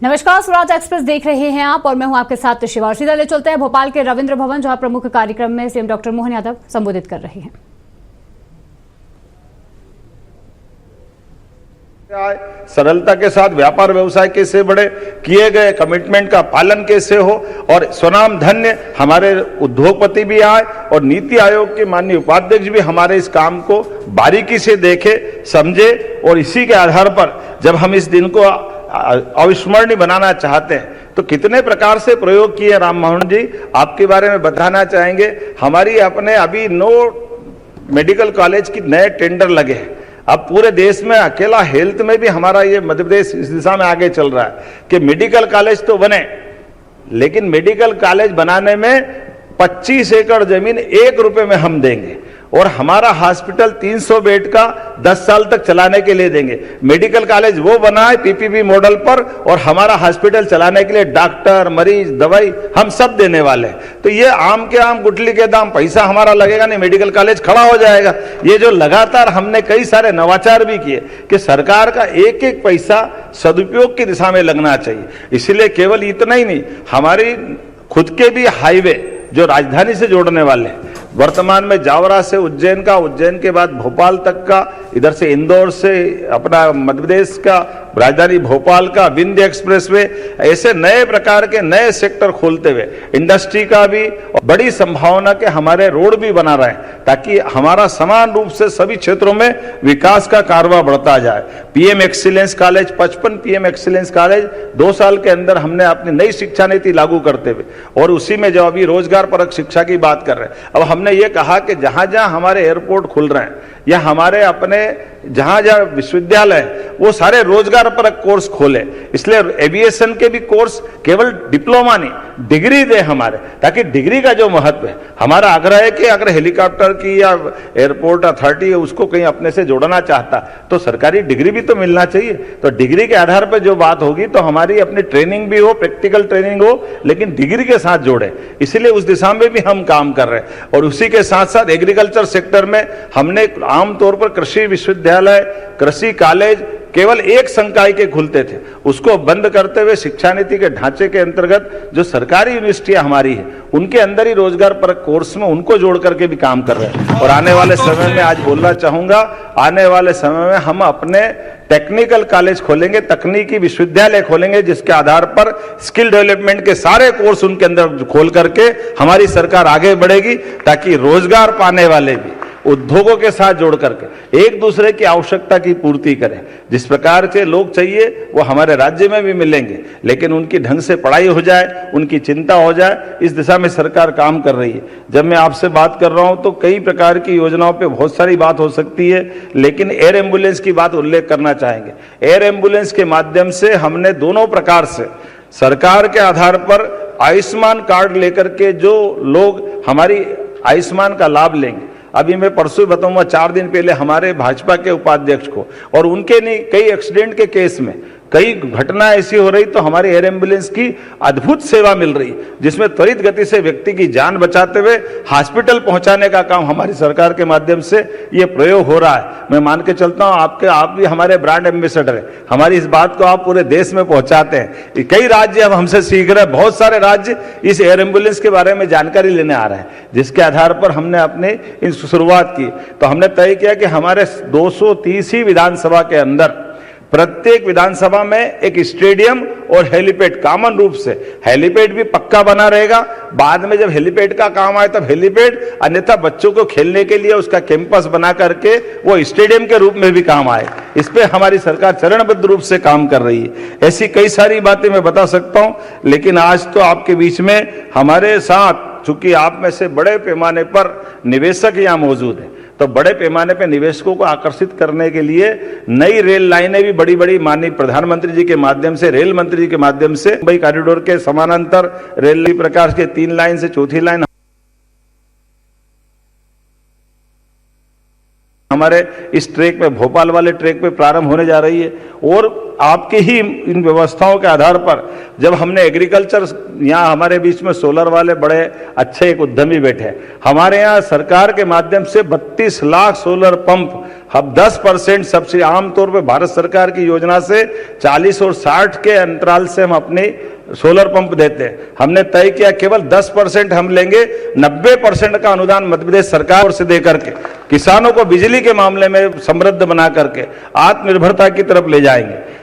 नमस्कार, स्वराज एक्सप्रेस देख रहे हैं आप और मैं हूं आपके साथ शिवा। सीधा ले चलते हैं भोपाल के रविंद्र भवन, जहां प्रमुख कार्यक्रम में सीएम डॉक्टर मोहन यादव संबोधित कर रहे हैं। सरलता के साथ व्यापार व्यवसाय कैसे बढ़े, किए गए कमिटमेंट का पालन कैसे हो और स्वनाम धन्य हमारे उद्योगपति भी आए और नीति आयोग के माननीय उपाध्यक्ष भी हमारे इस काम को बारीकी से देखे, समझे और इसी के आधार पर जब हम इस दिन को अविस्मरणीय बनाना चाहते हैं तो कितने प्रकार से प्रयोग किए। राम मोहन जी, आपके बारे में बताना चाहेंगे। हमारी अपने अभी 9 मेडिकल कॉलेज की नए टेंडर लगे हैं। अब पूरे देश में अकेला हेल्थ में भी हमारा ये मध्य प्रदेश इस दिशा में आगे चल रहा है कि मेडिकल कॉलेज तो बने, लेकिन मेडिकल कॉलेज बनाने में 25 एकड़ जमीन 1 रुपए में हम देंगे और हमारा हॉस्पिटल 300 बेड का 10 साल तक चलाने के लिए देंगे। मेडिकल कॉलेज वो बना है पीपीपी मॉडल पर और हमारा हॉस्पिटल चलाने के लिए डॉक्टर, मरीज, दवाई हम सब देने वाले हैं। तो ये आम के आम गुठली के दाम, पैसा हमारा लगेगा नहीं, मेडिकल कॉलेज खड़ा हो जाएगा। ये जो लगातार हमने कई सारे नवाचार भी किए कि सरकार का एक एक पैसा सदुपयोग की दिशा में लगना चाहिए। इसलिए केवल इतना ही नहीं, हमारी खुद के भी हाईवे जो राजधानी से जोड़ने वाले हैं, वर्तमान में जावरा से उज्जैन का, उज्जैन के बाद भोपाल तक का, इधर से इंदौर से अपना मध्य प्रदेश का राजधानी भोपाल का विंध्य एक्सप्रेसवे, ऐसे नए प्रकार के नए सेक्टर खोलते हुए इंडस्ट्री का भी बड़ी संभावना के हमारे रोड भी बना रहे हैं ताकि हमारा समान रूप से सभी क्षेत्रों में विकास का कारवा बढ़ता जाए। PM excellence college, 55 PM excellence college 2 साल के अंदर हमने अपनी नई शिक्षा नीति लागू करते हुए और उसी में जो अभी रोजगार परक शिक्षा की बात कर रहे हैं, अब हमने ये कहा कि जहां जहां हमारे एयरपोर्ट खुल रहे हैं या हमारे अपने जहां जहां विश्वविद्यालय वो सारे रोजगार परक कोर्स खोले। इसलिए एविएशन के भी कोर्स केवल डिप्लोमा नहीं, डिग्री दे हमारे, ताकि डिग्री का जो महत्व है, हमारा आग्रह है कि अगर हेलीकॉप्टर की या एयरपोर्ट अथॉरिटी है उसको कहीं अपने से जोड़ना चाहता तो सरकारी डिग्री भी तो मिलना चाहिए। तो डिग्री के आधार पर जो बात होगी तो हमारी अपनी ट्रेनिंग भी हो, प्रैक्टिकल ट्रेनिंग हो, लेकिन डिग्री के साथ जोड़े। इसलिए उस दिशा में भी हम काम कर रहे हैं और उसी के साथ साथ एग्रीकल्चर सेक्टर में हमने आमतौर पर कृषि विश्वविद्यालय, कृषि कॉलेज केवल एक संकाय के खुलते थे, उसको बंद करते हुए शिक्षा नीति के ढांचे के अंतर्गत जो सरकारी यूनिवर्सिटियां हमारी है उनके अंदर ही रोजगार पर कोर्स में उनको जोड़ करके भी काम कर रहे हैं। और आने वाले समय में आज बोलना चाहूंगा, आने वाले समय में हम अपने टेक्निकल कॉलेज खोलेंगे, तकनीकी विश्वविद्यालय खोलेंगे, जिसके आधार पर स्किल डेवलपमेंट के सारे कोर्स उनके अंदर खोल करके हमारी सरकार आगे बढ़ेगी ताकि रोजगार पाने वाले भी उद्योगों के साथ जोड़ करके एक दूसरे की आवश्यकता की पूर्ति करें। जिस प्रकार के लोग चाहिए वो हमारे राज्य में भी मिलेंगे, लेकिन उनकी ढंग से पढ़ाई हो जाए, उनकी चिंता हो जाए, इस दिशा में सरकार काम कर रही है। जब मैं आपसे बात कर रहा हूं तो कई प्रकार की योजनाओं पे बहुत सारी बात हो सकती है, लेकिन एयर एम्बुलेंस की बात उल्लेख करना चाहेंगे। एयर एम्बुलेंस के माध्यम से हमने दोनों प्रकार से सरकार के आधार पर आयुष्मान कार्ड लेकर के जो लोग हमारी आयुष्मान का लाभ लेंगे, अभी मैं परसों बताऊंगा, 4 दिन पहले हमारे भाजपा के उपाध्यक्ष को और उनके नहीं कई एक्सीडेंट के केस में कई घटना ऐसी हो रही तो हमारी एयर एम्बुलेंस की अद्भुत सेवा मिल रही, जिसमें त्वरित गति से व्यक्ति की जान बचाते हुए हॉस्पिटल पहुंचाने का काम हमारी सरकार के माध्यम से ये प्रयोग हो रहा है। मैं मान के चलता हूं आप भी हमारे ब्रांड एम्बेसडर है, हमारी इस बात को आप पूरे देश में पहुंचाते हैं। कई राज्य अब हमसे सीख रहे हैं, बहुत सारे राज्य इस एयर एम्बुलेंस के बारे में जानकारी लेने आ रहे हैं, जिसके आधार पर हमने अपने इन शुरुआत की। तो हमने तय किया कि हमारे 230 ही विधानसभा के अंदर प्रत्येक विधानसभा में एक स्टेडियम और हेलीपैड, कॉमन रूप से हेलीपैड भी पक्का बना रहेगा। बाद में जब हेलीपैड का काम आए तब हेलीपैड, अन्यथा बच्चों को खेलने के लिए उसका कैंपस बना करके वो स्टेडियम के रूप में भी काम आए। इस पे हमारी सरकार चरणबद्ध रूप से काम कर रही है। ऐसी कई सारी बातें मैं बता सकता हूं, लेकिन आज तो आपके बीच में हमारे साथ, चूंकि आप में से बड़े पैमाने पर निवेशक यहाँ मौजूद है, तो बड़े पैमाने पर निवेशकों को आकर्षित करने के लिए नई रेल लाइनें भी बड़ी बड़ी माननीय प्रधानमंत्री जी के माध्यम से, रेल मंत्री जी के माध्यम से मुंबई कॉरिडोर के समानांतर रेल प्रकार के 3 लाइन से 4थी लाइन हमारे इस ट्रैक पे, भोपाल वाले ट्रैक पे प्रारंभ होने जा रही है। और आपके ही इन व्यवस्थाओं के आधार पर जब हमने एग्रीकल्चर, यहाँ हमारे बीच में सोलर वाले बड़े अच्छे एक उद्यमी बैठे हैं, हमारे यहाँ सरकार के माध्यम से 32 लाख सोलर पंप, अब 10% सब्सिडी, आमतौर पर भारत सरकार की योजना से 40 और 60 के अंतराल से हम अपने सोलर पंप देते हैं। हमने तय किया केवल 10% हम लेंगे, 90% का अनुदान मध्य प्रदेश सरकार ओर से दे करके किसानों को बिजली के मामले में समृद्ध बना करके आत्मनिर्भरता की तरफ ले जाएंगे।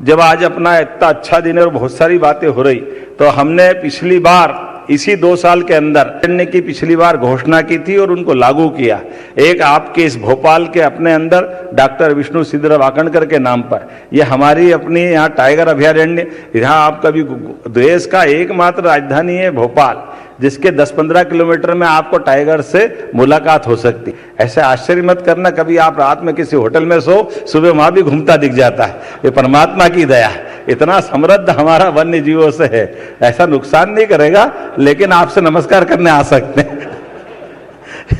जब आज अपना इतना अच्छा दिन है और बहुत सारी बातें हो रही, तो हमने पिछली बार इसी 2 साल के अंदर की पिछली बार घोषणा की थी और उनको लागू किया। एक आपके इस भोपाल के अपने अंदर डॉक्टर विष्णु सिद्धर वाकणकर के नाम पर, ये हमारी अपनी यहाँ टाइगर अभयारण्य, यहाँ आपका भी देश का एकमात्र राजधानी है भोपाल, जिसके 10-15 किलोमीटर में आपको टाइगर से मुलाकात हो सकती। ऐसे आश्चर्य मत करना कभी आप रात में किसी होटल में सो, सुबह वहां भी घूमता दिख जाता है। ये परमात्मा की दया, इतना समृद्ध हमारा वन्य जीवों से है, ऐसा नुकसान नहीं करेगा, लेकिन आपसे नमस्कार करने आ सकते हैं।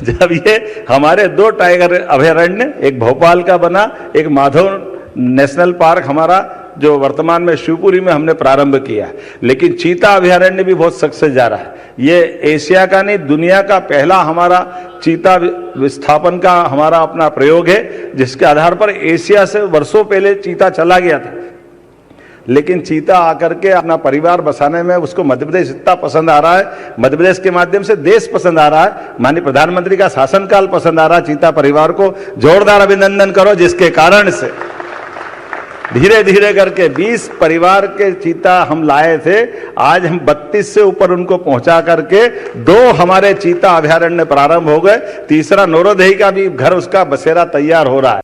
जब ये हमारे 2 टाइगर अभयारण्य, एक भोपाल का बना, एक माधव नेशनल पार्क हमारा जो वर्तमान में शिवपुरी में हमने प्रारंभ किया, लेकिन चीता अभयारण्य भी बहुत सक्सेस जा रहा है। ये एशिया का नहीं, दुनिया का पहला हमारा चीता विस्थापन का हमारा अपना प्रयोग है, जिसके आधार पर एशिया से वर्षों पहले चीता चला गया था, लेकिन चीता आकर के अपना परिवार बसाने में उसको मध्य प्रदेश इतना पसंद आ रहा है, मध्य प्रदेश के माध्यम से देश पसंद आ रहा है, माननीय प्रधानमंत्री का शासनकाल पसंद आ रहा है। चीता परिवार को जोरदार अभिनंदन करो, जिसके कारण से धीरे धीरे करके 20 परिवार के चीता हम लाए थे, आज हम 32 से ऊपर उनको पहुंचा करके 2 हमारे चीता अभयारण्य प्रारंभ हो गए। तीसरा नौरोदही का भी घर, उसका बसेरा तैयार हो रहा है।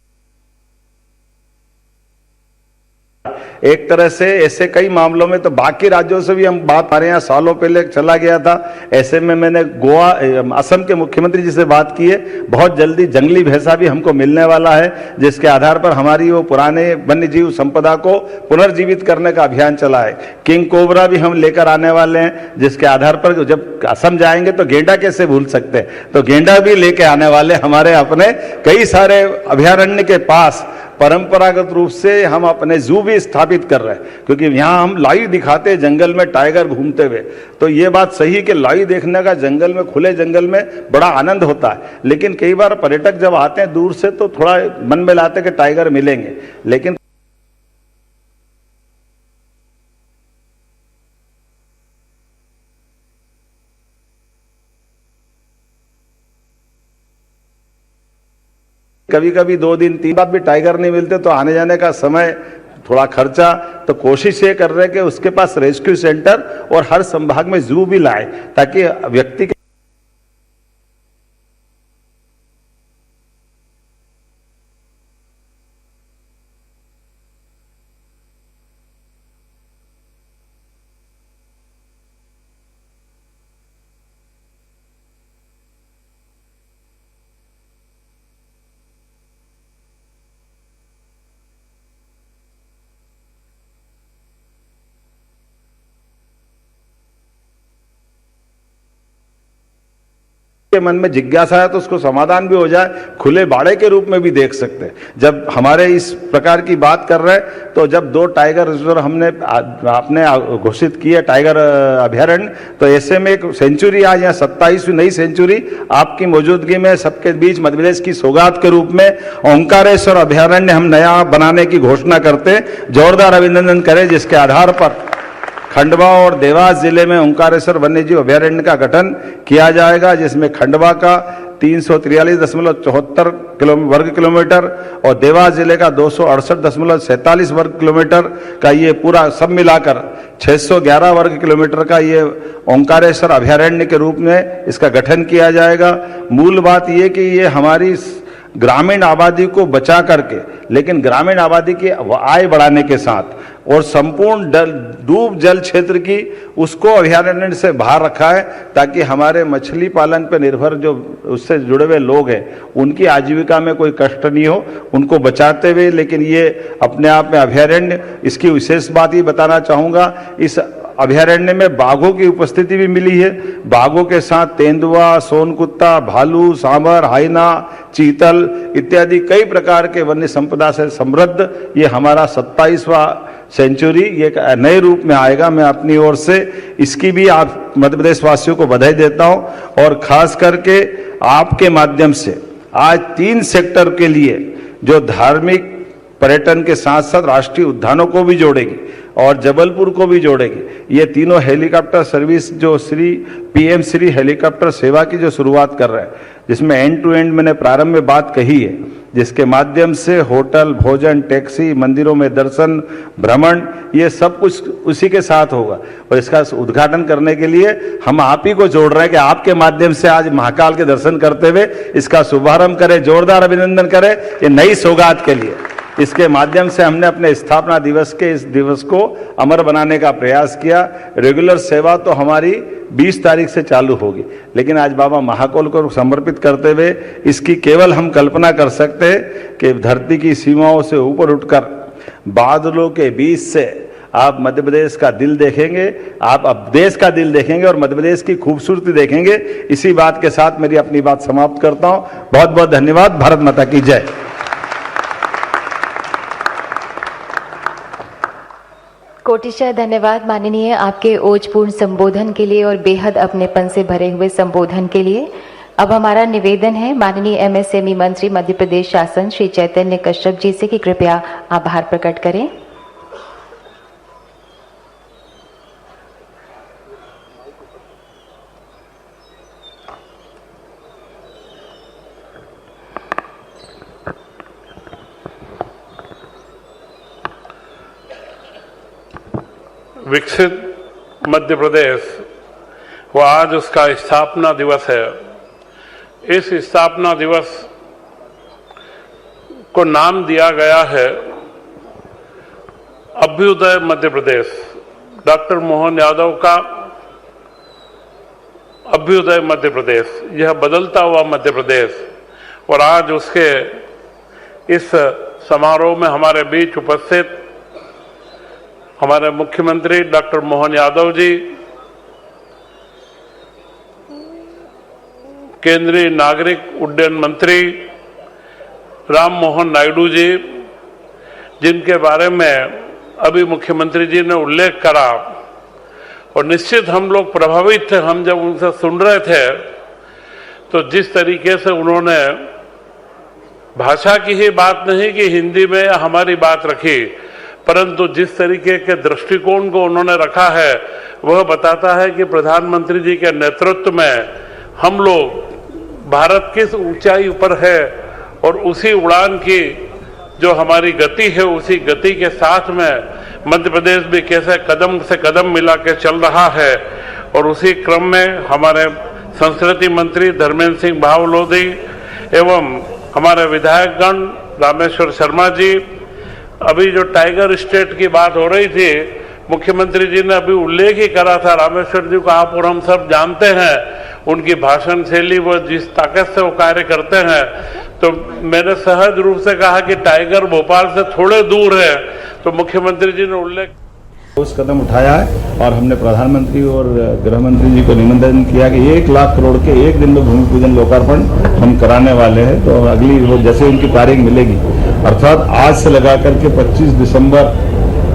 एक तरह से ऐसे कई मामलों में तो बाकी राज्यों से भी हम बात, हमारे यहाँ सालों पहले चला गया था, ऐसे में मैंने गोवा, असम के मुख्यमंत्री जी से बात की है। बहुत जल्दी जंगली भैंसा भी हमको मिलने वाला है, जिसके आधार पर हमारी वो पुराने वन्य जीव संपदा को पुनर्जीवित करने का अभियान चला है। किंग कोबरा भी हम लेकर आने वाले हैं, जिसके आधार पर जब असम जाएंगे तो गेंडा कैसे भूल सकते हैं, तो गेंडा भी लेके आने वाले। हमारे अपने कई सारे अभयारण्य के पास परंपरागत रूप से हम अपने जू भी स्थापित कर रहे हैं, क्योंकि यहाँ हम लाइव दिखाते हैं जंगल में टाइगर घूमते हुए। तो ये बात सही है कि लाइव देखने का जंगल में, खुले जंगल में बड़ा आनंद होता है, लेकिन कई बार पर्यटक जब आते हैं दूर से तो थोड़ा मन में लाते कि टाइगर मिलेंगे, लेकिन कभी कभी 2 दिन 3 बार भी टाइगर नहीं मिलते, तो आने जाने का समय, थोड़ा खर्चा, तो कोशिश ये कर रहे हैं कि उसके पास रेस्क्यू सेंटर और हर संभाग में जू भी लाए, ताकि व्यक्ति के के मन में जिज्ञासा है तो उसको समाधान भी हो जाए, खुले बाड़े के रूप में भी देख सकते हैं। जब हमारे इस प्रकार की बात कर रहे हैं, तो जब 2 टाइगर रिजर्व हमने आपने घोषित किए टाइगर अभयारण्य, तो ऐसे में एक सेंचुरी आज यहाँ 27वीं नई सेंचुरी आपकी मौजूदगी में सबके बीच मध्य प्रदेश की सौगात के रूप में ओंकारेश्वर अभयारण्य हम नया बनाने की घोषणा करते, जोरदार अभिनंदन करें, जिसके आधार पर खंडवा और देवास जिले में ओंकारेश्वर वन्यजीव अभयारण्य का गठन किया जाएगा, जिसमें खंडवा का 343.74 वर्ग किलोमीटर और देवास जिले का 268.47 वर्ग किलोमीटर का ये पूरा सब मिलाकर 611 वर्ग किलोमीटर का ये ओंकारेश्वर अभयारण्य के रूप में इसका गठन किया जाएगा। मूल बात ये कि ये हमारी ग्रामीण आबादी को बचा करके, लेकिन ग्रामीण आबादी की आय बढ़ाने के साथ और संपूर्ण डूब जल क्षेत्र की उसको अभयारण्य से बाहर रखा है, ताकि हमारे मछली पालन पर निर्भर जो उससे जुड़े हुए लोग हैं उनकी आजीविका में कोई कष्ट नहीं हो, उनको बचाते हुए। लेकिन ये अपने आप में अभयारण्य, इसकी विशेष बात ही बताना चाहूँगा, इस अभयारण्य में बाघों की उपस्थिति भी मिली है। बाघों के साथ तेंदुआ, सोनकुत्ता, भालू, सांबर, हाइना, चीतल इत्यादि कई प्रकार के वन्य संपदा से समृद्ध ये हमारा 27वां सेंचुरी ये नए रूप में आएगा। मैं अपनी ओर से इसकी भी आप मध्य प्रदेश वासियों को बधाई देता हूं और खास करके आपके माध्यम से आज 3 सेक्टर के लिए जो धार्मिक पर्यटन के साथ साथ राष्ट्रीय उद्यानों को भी जोड़ेगी और जबलपुर को भी जोड़ेगी। ये तीनों हेलीकॉप्टर सर्विस जो पीएम श्री हेलीकॉप्टर सेवा की जो शुरुआत कर रहे हैं, जिसमें एंड टू एंड मैंने प्रारंभ में बात कही है, जिसके माध्यम से होटल, भोजन, टैक्सी, मंदिरों में दर्शन, भ्रमण ये सब कुछ उसी के साथ होगा। और इसका उद्घाटन करने के लिए हम आप ही को जोड़ रहे हैं कि आपके माध्यम से आज महाकाल के दर्शन करते हुए इसका शुभारंभ करें। जोरदार अभिनंदन करें ये नई सौगात के लिए। इसके माध्यम से हमने अपने स्थापना दिवस के इस दिवस को अमर बनाने का प्रयास किया। रेगुलर सेवा तो हमारी 20 तारीख से चालू होगी, लेकिन आज बाबा महाकाल को समर्पित करते हुए इसकी केवल हम कल्पना कर सकते हैं कि धरती की सीमाओं से ऊपर उठकर बादलों के बीच से आप मध्य प्रदेश का दिल देखेंगे, आप अब देश का दिल देखेंगे और मध्य प्रदेश की खूबसूरती देखेंगे। इसी बात के साथ मेरी अपनी बात समाप्त करता हूं। बहुत बहुत धन्यवाद। भारत माता की जय। कोटिशा धन्यवाद माननीय, आपके ओजपूर्ण संबोधन के लिए और बेहद अपनेपन से भरे हुए संबोधन के लिए। अब हमारा निवेदन है माननीय एमएसएमई मंत्री मध्य प्रदेश शासन श्री चैतन्य कश्यप जी से कि कृपया आभार प्रकट करें। विकसित मध्य प्रदेश वो आज उसका स्थापना दिवस है। इस स्थापना दिवस को नाम दिया गया है अभ्युदय मध्य प्रदेश। डॉक्टर मोहन यादव का अभ्युदय मध्य प्रदेश, यह बदलता हुआ मध्य प्रदेश। और आज उसके इस समारोह में हमारे बीच उपस्थित हमारे मुख्यमंत्री डॉक्टर मोहन यादव जी, केंद्रीय नागरिक उड्डयन मंत्री राम मोहन नायडू जी, जिनके बारे में अभी मुख्यमंत्री जी ने उल्लेख करा, और निश्चित हम लोग प्रभावित थे। हम जब उनसे सुन रहे थे तो जिस तरीके से उन्होंने भाषा की ही बात नहीं कि हिंदी में हमारी बात रखी, परंतु जिस तरीके के दृष्टिकोण को उन्होंने रखा है वह बताता है कि प्रधानमंत्री जी के नेतृत्व में हम लोग भारत किस ऊंचाई पर है और उसी उड़ान की जो हमारी गति है उसी गति के साथ में मध्य प्रदेश भी कैसे कदम से कदम मिला के चल रहा है। और उसी क्रम में हमारे संस्कृति मंत्री धर्मेंद्र सिंह भावलोधी एवं हमारे विधायकगण रामेश्वर शर्मा जी, अभी जो टाइगर स्टेट की बात हो रही थी, मुख्यमंत्री जी ने अभी उल्लेख ही करा था। रामेश्वर जी को आप और हम सब जानते हैं, उनकी भाषण शैली, वो जिस ताकत से वो कार्य करते हैं। तो मैंने सहज रूप से कहा कि टाइगर भोपाल से थोड़े दूर है, तो मुख्यमंत्री जी ने उल्लेख उस कदम उठाया है। और हमने प्रधानमंत्री और गृह मंत्री जी को निमंत्रण किया कि 1 लाख करोड़ के एक दिन में भूमि पूजन लोकार्पण हम कराने वाले हैं। तो अगली वो जैसे उनकी तारीख मिलेगी, अर्थात आज से लगा करके 25 दिसंबर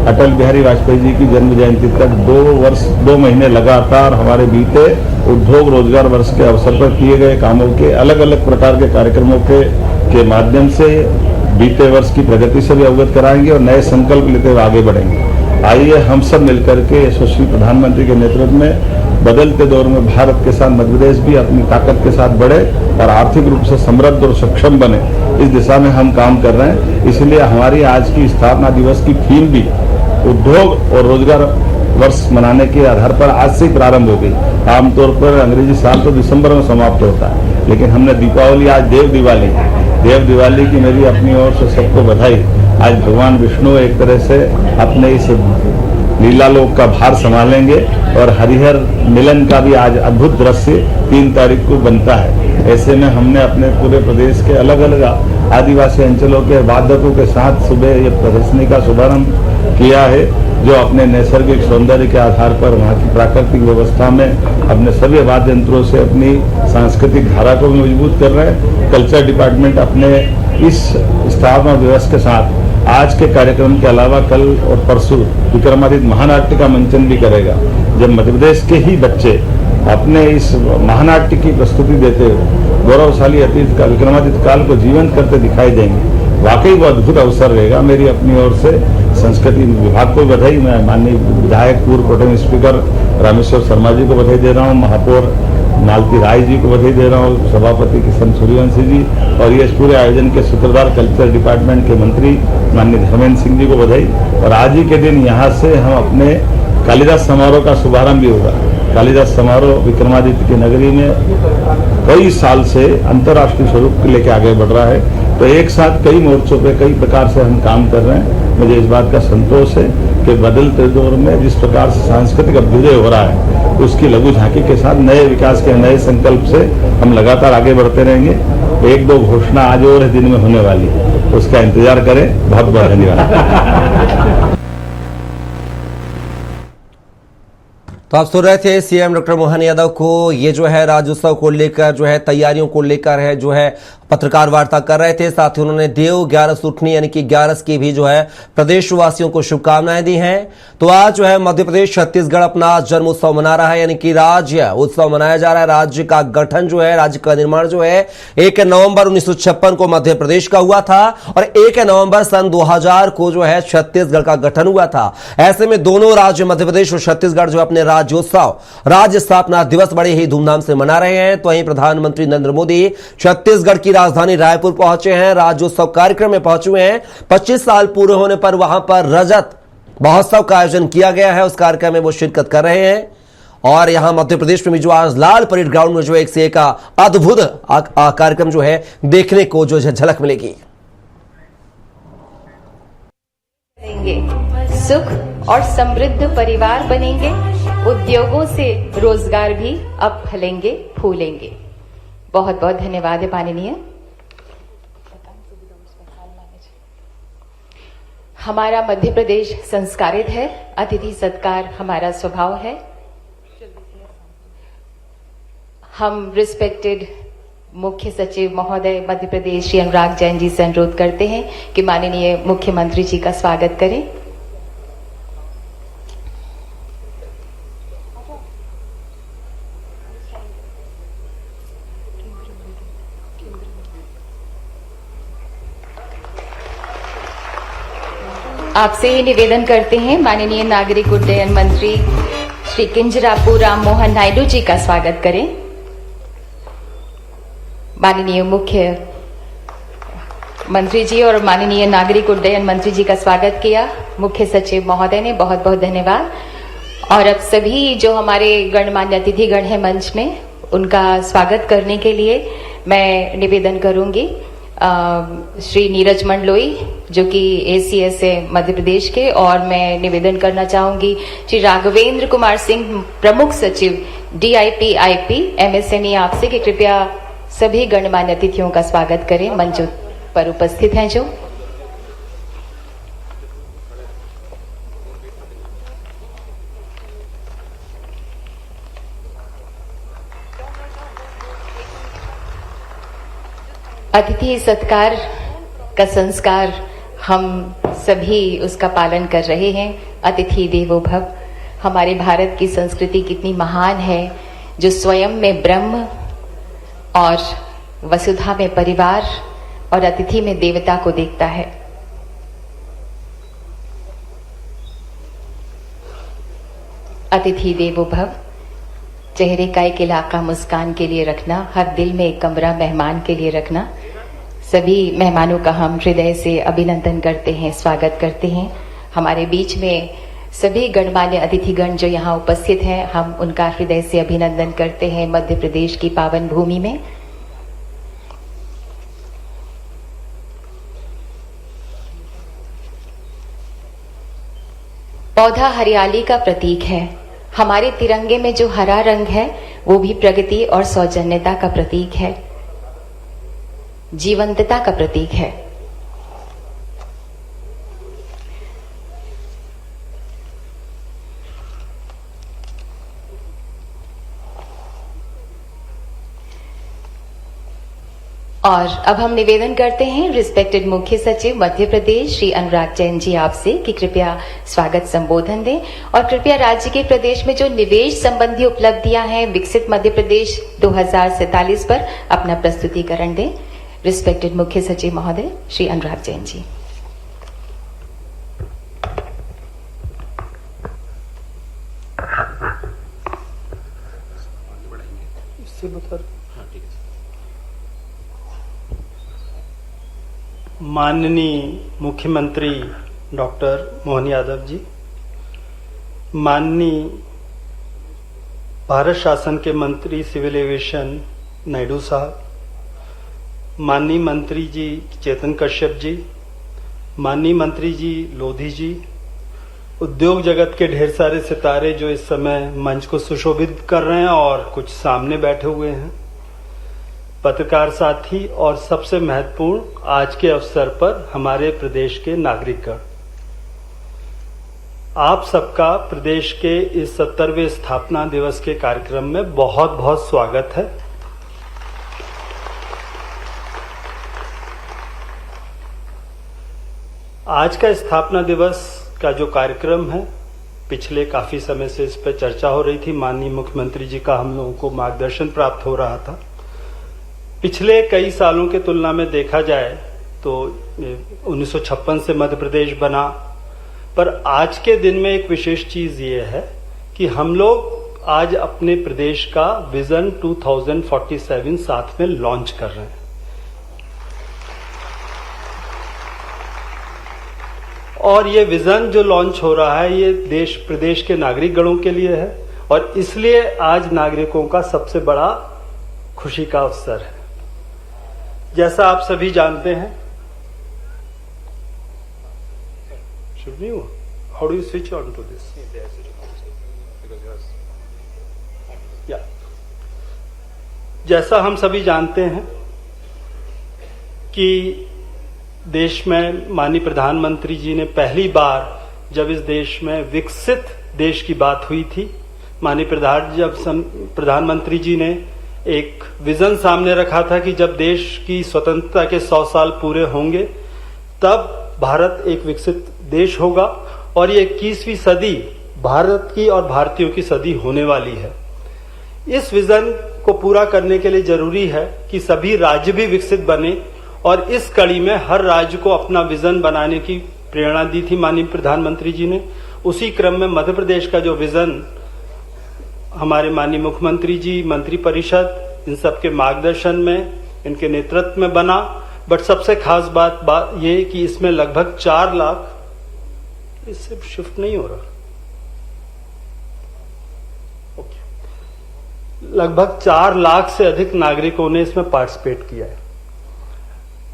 अटल बिहारी वाजपेयी जी की जन्म जयंती तक 2 महीने लगातार हमारे बीते उद्योग रोजगार वर्ष के अवसर पर किए गए कामों के अलग अलग प्रकार के कार्यक्रमों के माध्यम से बीते वर्ष की प्रगति से भी अवगत कराएंगे और नए संकल्प लेते हुए आगे बढ़ेंगे। आइए हम सब मिलकर के यशस्वी प्रधानमंत्री के नेतृत्व में बदलते दौर में भारत के साथ मध्य प्रदेश भी अपनी ताकत के साथ बढ़े और आर्थिक रूप से समृद्ध और सक्षम बने, इस दिशा में हम काम कर रहे हैं। इसलिए हमारी आज की स्थापना दिवस की थीम भी उद्योग और रोजगार वर्ष मनाने के आधार पर आज से ही प्रारंभ हो गई। आमतौर पर अंग्रेजी साल तो दिसंबर में समाप्त होता है, लेकिन हमने दीपावली, आज देव दिवाली की मेरी अपनी ओर से सबको बधाई। आज भगवान विष्णु एक तरह से अपने इस लीलालोक का भार संभालेंगे और हरिहर मिलन का भी आज अद्भुत दृश्य 3 तारीख को बनता है। ऐसे में हमने अपने पूरे प्रदेश के अलग अलग आदिवासी अंचलों के वादकों के साथ सुबह ये प्रदर्शनी का शुभारंभ किया है, जो अपने नैसर्गिक सौंदर्य के आधार पर वहाँ की प्राकृतिक व्यवस्था में अपने सभी वाद्य यंत्रों से अपनी सांस्कृतिक धारा को भी मजबूत कर रहे हैं। कल्चर डिपार्टमेंट अपने इस स्थापना दिवस के साथ आज के कार्यक्रम के अलावा कल और परसों विक्रमादित्य महानाट्य का मंचन भी करेगा, जब मध्य प्रदेश के ही बच्चे अपने इस महानाट्य की प्रस्तुति देते हुए गौरवशाली अतीत का विक्रमादित्य काल को जीवंत करते दिखाई देंगे। वाकई वो अद्भुत अवसर रहेगा। मेरी अपनी ओर से संस्कृति विभाग को बधाई, मैं माननीय विधायक पूर्व प्रोटेम स्पीकर रामेश्वर शर्मा जी को बधाई दे रहा हूँ, महापौर मालती राय जी को बधाई दे रहा हूँ, सभापति किशन सूर्यवंशी जी और ये पूरे आयोजन के सूत्रधार कल्चर डिपार्टमेंट के मंत्री माननीय धर्मेंद्र सिंह जी को बधाई। और आज ही के दिन यहाँ से हम अपने कालिदास समारोह का शुभारंभ भी होगा। कालिदास समारोह विक्रमादित्य की नगरी में कई साल से अंतर्राष्ट्रीय स्वरूप लेके आगे बढ़ रहा है, तो एक साथ कई मोर्चों पे कई प्रकार से हम काम कर रहे हैं। मुझे इस बात का संतोष है कि बदलते दौर में जिस प्रकार से सांस्कृतिक अभ्युदय हो रहा है, उसकी लघु झांकी के साथ नए विकास के नए संकल्प से हम लगातार आगे बढ़ते रहेंगे। एक दो घोषणा आज और दिन में होने वाली है, उसका इंतजार करें। बहुत बहुत धन्यवाद। तो आप सुन रहे थे सीएम डॉक्टर मोहन यादव को, ये जो है राज्योत्सव को लेकर जो है तैयारियों को लेकर है जो है पत्रकार वार्ता कर रहे थे। साथ ही उन्होंने देव 11 उठनी यानी कि 11 की भी जो है प्रदेशवासियों को शुभकामनाएं दी हैं। तो आज जो है मध्य प्रदेश छत्तीसगढ़ अपना जन्म उत्सव मना रहा है, यानी कि राज्य उत्सव मनाया जा रहा है। राज्य का गठन जो है, राज्य का निर्माण जो है 1 नवंबर 1956 को मध्य प्रदेश का हुआ था और 1 नवंबर सन 2000 को जो है छत्तीसगढ़ का गठन हुआ था। ऐसे में दोनों राज्य मध्य प्रदेश और छत्तीसगढ़ जो अपने राज्योत्सव राज्य स्थापना दिवस बड़े ही धूमधाम से मना रहे हैं। तो वहीं प्रधानमंत्री नरेंद्र मोदी छत्तीसगढ़ की राजधानी रायपुर पहुंचे हैं, राज्योत्सव कार्यक्रम में पहुंचे हुए हैं। 25 साल पूरे होने पर वहां पर रजत महोत्सव का आयोजन किया गया है, उस कार्यक्रम में वो शिरकत कर रहे हैं। और यहां मध्य प्रदेश में भी जो आज लाल परेड ग्राउंड में जो एक से एक अद्भुत कार्यक्रम जो है देखने को जो झलक मिलेगी। सुख और समृद्ध परिवार बनेंगे, उद्योगों से रोजगार भी अब फलेंगे फूलेंगे। बहुत बहुत धन्यवाद है माननीय। हमारा मध्य प्रदेश संस्कारित है, अतिथि सत्कार हमारा स्वभाव है। हम रिस्पेक्टेड मुख्य सचिव महोदय मध्य प्रदेश श्री अनुराग जैन जी से अनुरोध करते हैं कि माननीय मुख्यमंत्री जी का स्वागत करें। आपसे ये निवेदन करते हैं माननीय नागरिक उड्डयन मंत्री श्री किंजरापू राम मोहन नायडू जी का स्वागत करें। माननीय मुख्य मंत्री जी और माननीय नागरिक उड्डयन मंत्री जी का स्वागत किया मुख्य सचिव महोदय ने, बहुत बहुत धन्यवाद। और अब सभी जो हमारे गणमान्य अतिथिगण हैं मंच में, उनका स्वागत करने के लिए मैं निवेदन करूंगी श्री नीरज मंडलोई जो कि एसीएस है मध्य प्रदेश के, और मैं निवेदन करना चाहूंगी श्री राघवेंद्र कुमार सिंह प्रमुख सचिव DIPIP MSME आपसे कि कृपया सभी गणमान्य अतिथियों का स्वागत करें मंच पर उपस्थित हैं जो। अतिथि सत्कार का संस्कार हम सभी उसका पालन कर रहे हैं। अतिथि देवो भव। हमारे भारत की संस्कृति कितनी महान है, जो स्वयं में ब्रह्म और वसुधा में परिवार और अतिथि में देवता को देखता है। अतिथि देवो भव। चेहरे का एक इलाका मुस्कान के लिए रखना, हर दिल में एक कमरा मेहमान के लिए रखना। सभी मेहमानों का हम हृदय से अभिनंदन करते हैं, स्वागत करते हैं। हमारे बीच में सभी गणमान्य अतिथिगण जो यहाँ उपस्थित हैं, हम उनका हृदय से अभिनंदन करते हैं मध्य प्रदेश की पावन भूमि में। पौधा हरियाली का प्रतीक है। हमारे तिरंगे में जो हरा रंग है वो भी प्रगति और सौजन्यता का प्रतीक है, जीवंतता का प्रतीक है। और अब हम निवेदन करते हैं रिस्पेक्टेड मुख्य सचिव मध्य प्रदेश श्री अनुराग जैन जी आपसे कि कृपया स्वागत संबोधन दें और कृपया राज्य के प्रदेश में जो निवेश संबंधी उपलब्धियां हैं विकसित मध्य प्रदेश 2047 पर अपना प्रस्तुतिकरण दें। रिस्पेक्टेड मुख्य सचिव महोदय श्री अनुराग जैन जी। माननीय मुख्यमंत्री डॉक्टर मोहन यादव जी, माननीय भारत शासन के मंत्री सिविल एविएशन नायडू साहब, माननीय मंत्री जी चेतन कश्यप जी, माननीय मंत्री जी लोधी जी, उद्योग जगत के ढेर सारे सितारे जो इस समय मंच को सुशोभित कर रहे हैं और कुछ सामने बैठे हुए हैं, पत्रकार साथी और सबसे महत्वपूर्ण आज के अवसर पर हमारे प्रदेश के नागरिकगण, आप सबका प्रदेश के इस 70वें स्थापना दिवस के कार्यक्रम में बहुत बहुत स्वागत है। आज का स्थापना दिवस का जो कार्यक्रम है, पिछले काफी समय से इस पर चर्चा हो रही थी, माननीय मुख्यमंत्री जी का हम लोगों को मार्गदर्शन प्राप्त हो रहा था। पिछले कई सालों के तुलना में देखा जाए तो 1956 से मध्य प्रदेश बना, पर आज के दिन में एक विशेष चीज ये है कि हम लोग आज अपने प्रदेश का विजन 2047 साथ में लॉन्च कर रहे हैं। और ये विजन जो लॉन्च हो रहा है ये देश प्रदेश के नागरिकगणों के लिए है और इसलिए आज नागरिकों का सबसे बड़ा खुशी का अवसर है। जैसा आप सभी जानते हैं, how do you switch on to this? जैसा हम सभी जानते हैं कि देश में माननीय प्रधानमंत्री जी ने पहली बार जब इस देश में विकसित देश की बात हुई थी, माननीय प्रधानमंत्री जी ने एक विजन सामने रखा था कि जब देश की स्वतंत्रता के 100 साल पूरे होंगे तब भारत एक विकसित देश होगा और ये 21वीं सदी भारत की और भारतीयों की सदी होने वाली है। इस विजन को पूरा करने के लिए जरूरी है कि सभी राज्य भी विकसित बने और इस कड़ी में हर राज्य को अपना विजन बनाने की प्रेरणा दी थी माननीय प्रधानमंत्री जी ने। उसी क्रम में मध्य प्रदेश का जो विजन हमारे माननीय मुख्यमंत्री जी, मंत्री परिषद, इन सबके मार्गदर्शन में, इनके नेतृत्व में बना। बट सबसे खास बात ये कि इसमें लगभग 4 लाख, इससे शिफ्ट नहीं हो रहा, ओके, लगभग 4 लाख से अधिक नागरिकों ने इसमें पार्टिसिपेट किया है।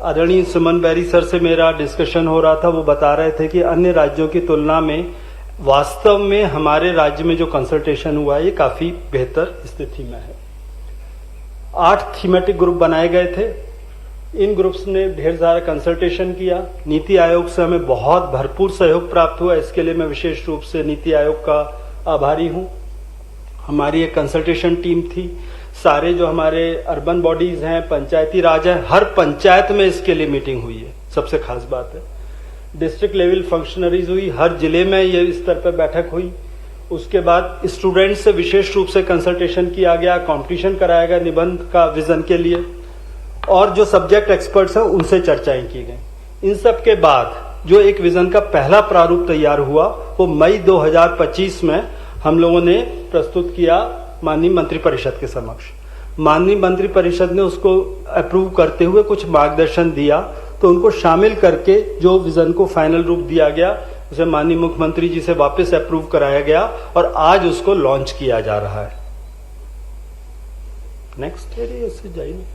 आदरणीय सुमन बैरी सर से मेरा डिस्कशन हो रहा था, वो बता रहे थे कि अन्य राज्यों की तुलना में वास्तव में हमारे राज्य में जो कंसल्टेशन हुआ है ये काफी बेहतर स्थिति में है। 8 थीमेटिक ग्रुप बनाए गए थे। इन ग्रुप्स ने ढेर सारा कंसल्टेशन किया। नीति आयोग से हमें बहुत भरपूर सहयोग प्राप्त हुआ, इसके लिए मैं विशेष रूप से नीति आयोग का आभारी हूं। हमारी एक कंसल्टेशन टीम थी। सारे जो हमारे अर्बन बॉडीज हैं, पंचायती राज है, हर पंचायत में इसके लिए मीटिंग हुई है, सबसे खास बात है। डिस्ट्रिक्ट लेवल फंक्शनरीज हुई, हर जिले में ये स्तर पर बैठक हुई। उसके बाद स्टूडेंट्स से विशेष रूप से कंसल्टेशन किया गया, कंपटीशन कराया गया निबंध का विजन के लिए, और जो सब्जेक्ट एक्सपर्ट्स हैं उनसे चर्चाएं की गई। इन सब के बाद जो एक विजन का पहला प्रारूप तैयार हुआ वो मई 2025 में हम लोगों ने प्रस्तुत किया माननीय मंत्रिपरिषद के समक्ष। माननीय मंत्रिपरिषद ने उसको अप्रूव करते हुए कुछ मार्गदर्शन दिया, तो उनको शामिल करके जो विजन को फाइनल रूप दिया गया उसे माननीय मुख्यमंत्री जी से वापस अप्रूव कराया गया और आज उसको लॉन्च किया जा रहा है। नेक्स्ट इससे जाइए।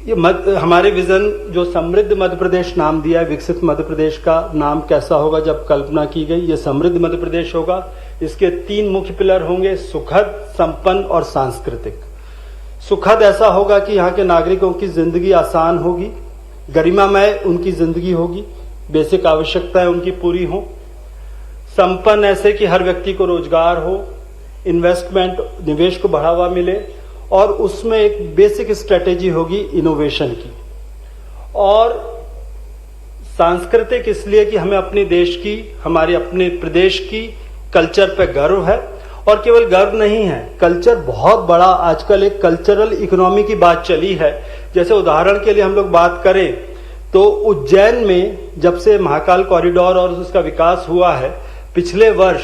ये हमारे विजन जो समृद्ध मध्य प्रदेश नाम दिया है, विकसित मध्य प्रदेश का नाम कैसा होगा जब कल्पना की गई, ये समृद्ध मध्य प्रदेश होगा। इसके 3 मुख्य पिलर होंगे, सुखद, संपन्न और सांस्कृतिक। सुखद ऐसा होगा कि यहाँ के नागरिकों की जिंदगी आसान होगी, गरिमामय उनकी जिंदगी होगी, बेसिक आवश्यकताएं उनकी पूरी हो। संपन्न ऐसे कि हर व्यक्ति को रोजगार हो, इन्वेस्टमेंट, निवेश को बढ़ावा मिले, और उसमें एक बेसिक स्ट्रेटेजी होगी इनोवेशन की। और सांस्कृतिक इसलिए कि हमें अपने देश की, हमारे अपने प्रदेश की कल्चर पे गर्व है, और केवल गर्व नहीं है, कल्चर बहुत बड़ा, आजकल एक कल्चरल इकोनॉमी की बात चली है। जैसे उदाहरण के लिए हम लोग बात करें तो उज्जैन में जब से महाकाल कॉरिडोर और उसका विकास हुआ है, पिछले वर्ष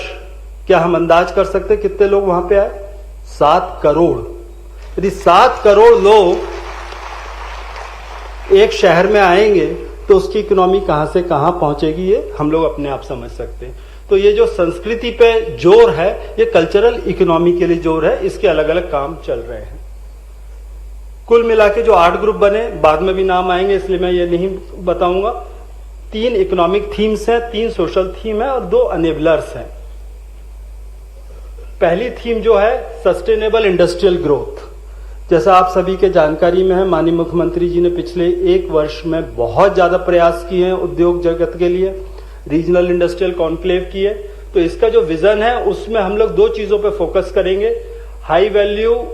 क्या हम अंदाज कर सकते कितने लोग वहां पे आए? 7 करोड़। यदि 7 करोड़ लोग एक शहर में आएंगे तो उसकी इकोनॉमी कहां से कहां पहुंचेगी, ये हम लोग अपने आप समझ सकते हैं। तो ये जो संस्कृति पे जोर है, ये कल्चरल इकोनॉमी के लिए जोर है, इसके अलग अलग काम चल रहे हैं। कुल मिला के जो 8 ग्रुप बने, बाद में भी नाम आएंगे इसलिए मैं ये नहीं बताऊंगा। 3 इकोनॉमिक थीम्स हैं, 3 सोशल थीम है और 2 अनेबलर्स हैं। पहली थीम जो है सस्टेनेबल इंडस्ट्रियल ग्रोथ, जैसा आप सभी के जानकारी में है, माननीय मुख्यमंत्री जी ने पिछले 1 वर्ष में बहुत ज्यादा प्रयास किए हैं उद्योग जगत के लिए, रीजनल इंडस्ट्रियल कॉन्क्लेव किए। तो इसका जो विजन है उसमें हम लोग 2 चीजों पे फोकस करेंगे, हाई वैल्यू।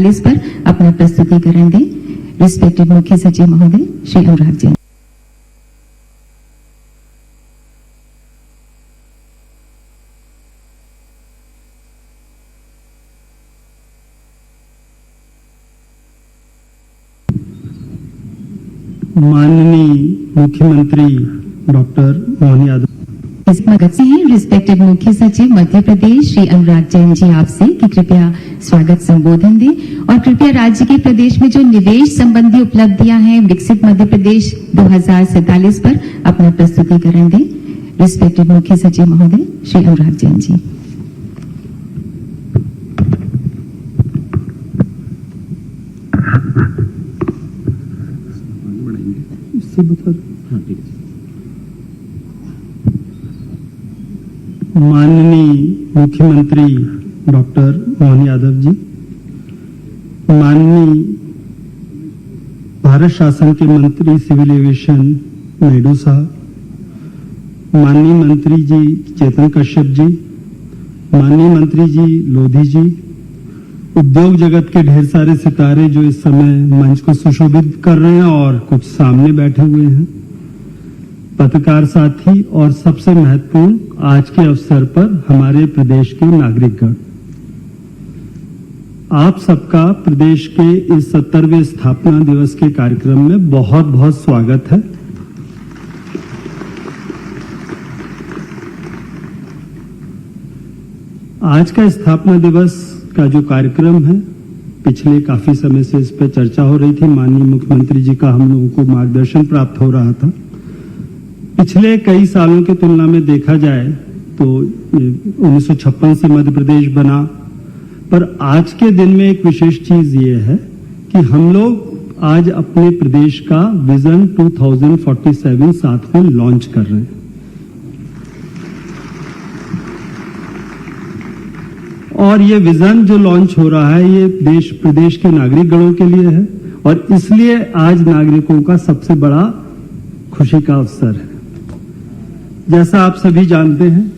इस पर अपना प्रस्तुतिकरण दें रिस्पेक्टेड मुख्य सचिव महोदय श्री अनुराग जैन। माननीय मुख्यमंत्री डॉक्टर मोहन यादव इस स्वागत से हैं रिस्पेक्टेड मुख्य सचिव मध्य प्रदेश श्री अनुराग जैन जी आपसे कि कृपया स्वागत संबोधन दें और कृपया राज्य के प्रदेश में जो निवेश संबंधी उपलब्धियां हैं विकसित मध्य प्रदेश 2047 पर अपना प्रस्तुतिकरण दें। रिस्पेक्टेड मुख्य सचिव महोदय श्री अनुराग जैन जी। माननीय मुख्यमंत्री डॉक्टर मोहन यादव जी, माननीय भारत शासन के मंत्री सिविल एविएशन नायडू साहब, माननीय मंत्री जी चेतन कश्यप जी, माननीय मंत्री जी लोधी जी, उद्योग जगत के ढेर सारे सितारे जो इस समय मंच को सुशोभित कर रहे हैं और कुछ सामने बैठे हुए हैं, पत्रकार साथी और सबसे महत्वपूर्ण आज के अवसर पर हमारे प्रदेश के नागरिकगण, आप सबका प्रदेश के इस 70वें स्थापना दिवस के कार्यक्रम में बहुत बहुत स्वागत है। आज का स्थापना दिवस का जो कार्यक्रम है, पिछले काफी समय से इस पर चर्चा हो रही थी, माननीय मुख्यमंत्री जी का हम लोगों को मार्गदर्शन प्राप्त हो रहा था। पिछले कई सालों की तुलना में देखा जाए तो 1956 से मध्य प्रदेश बना, पर आज के दिन में एक विशेष चीज ये है कि हम लोग आज अपने प्रदेश का विजन 2047 साथ में लॉन्च कर रहे हैं। और ये विजन जो लॉन्च हो रहा है ये देश प्रदेश के नागरिकगणों के लिए है और इसलिए आज नागरिकों का सबसे बड़ा खुशी का अवसर है। जैसा आप सभी जानते हैं,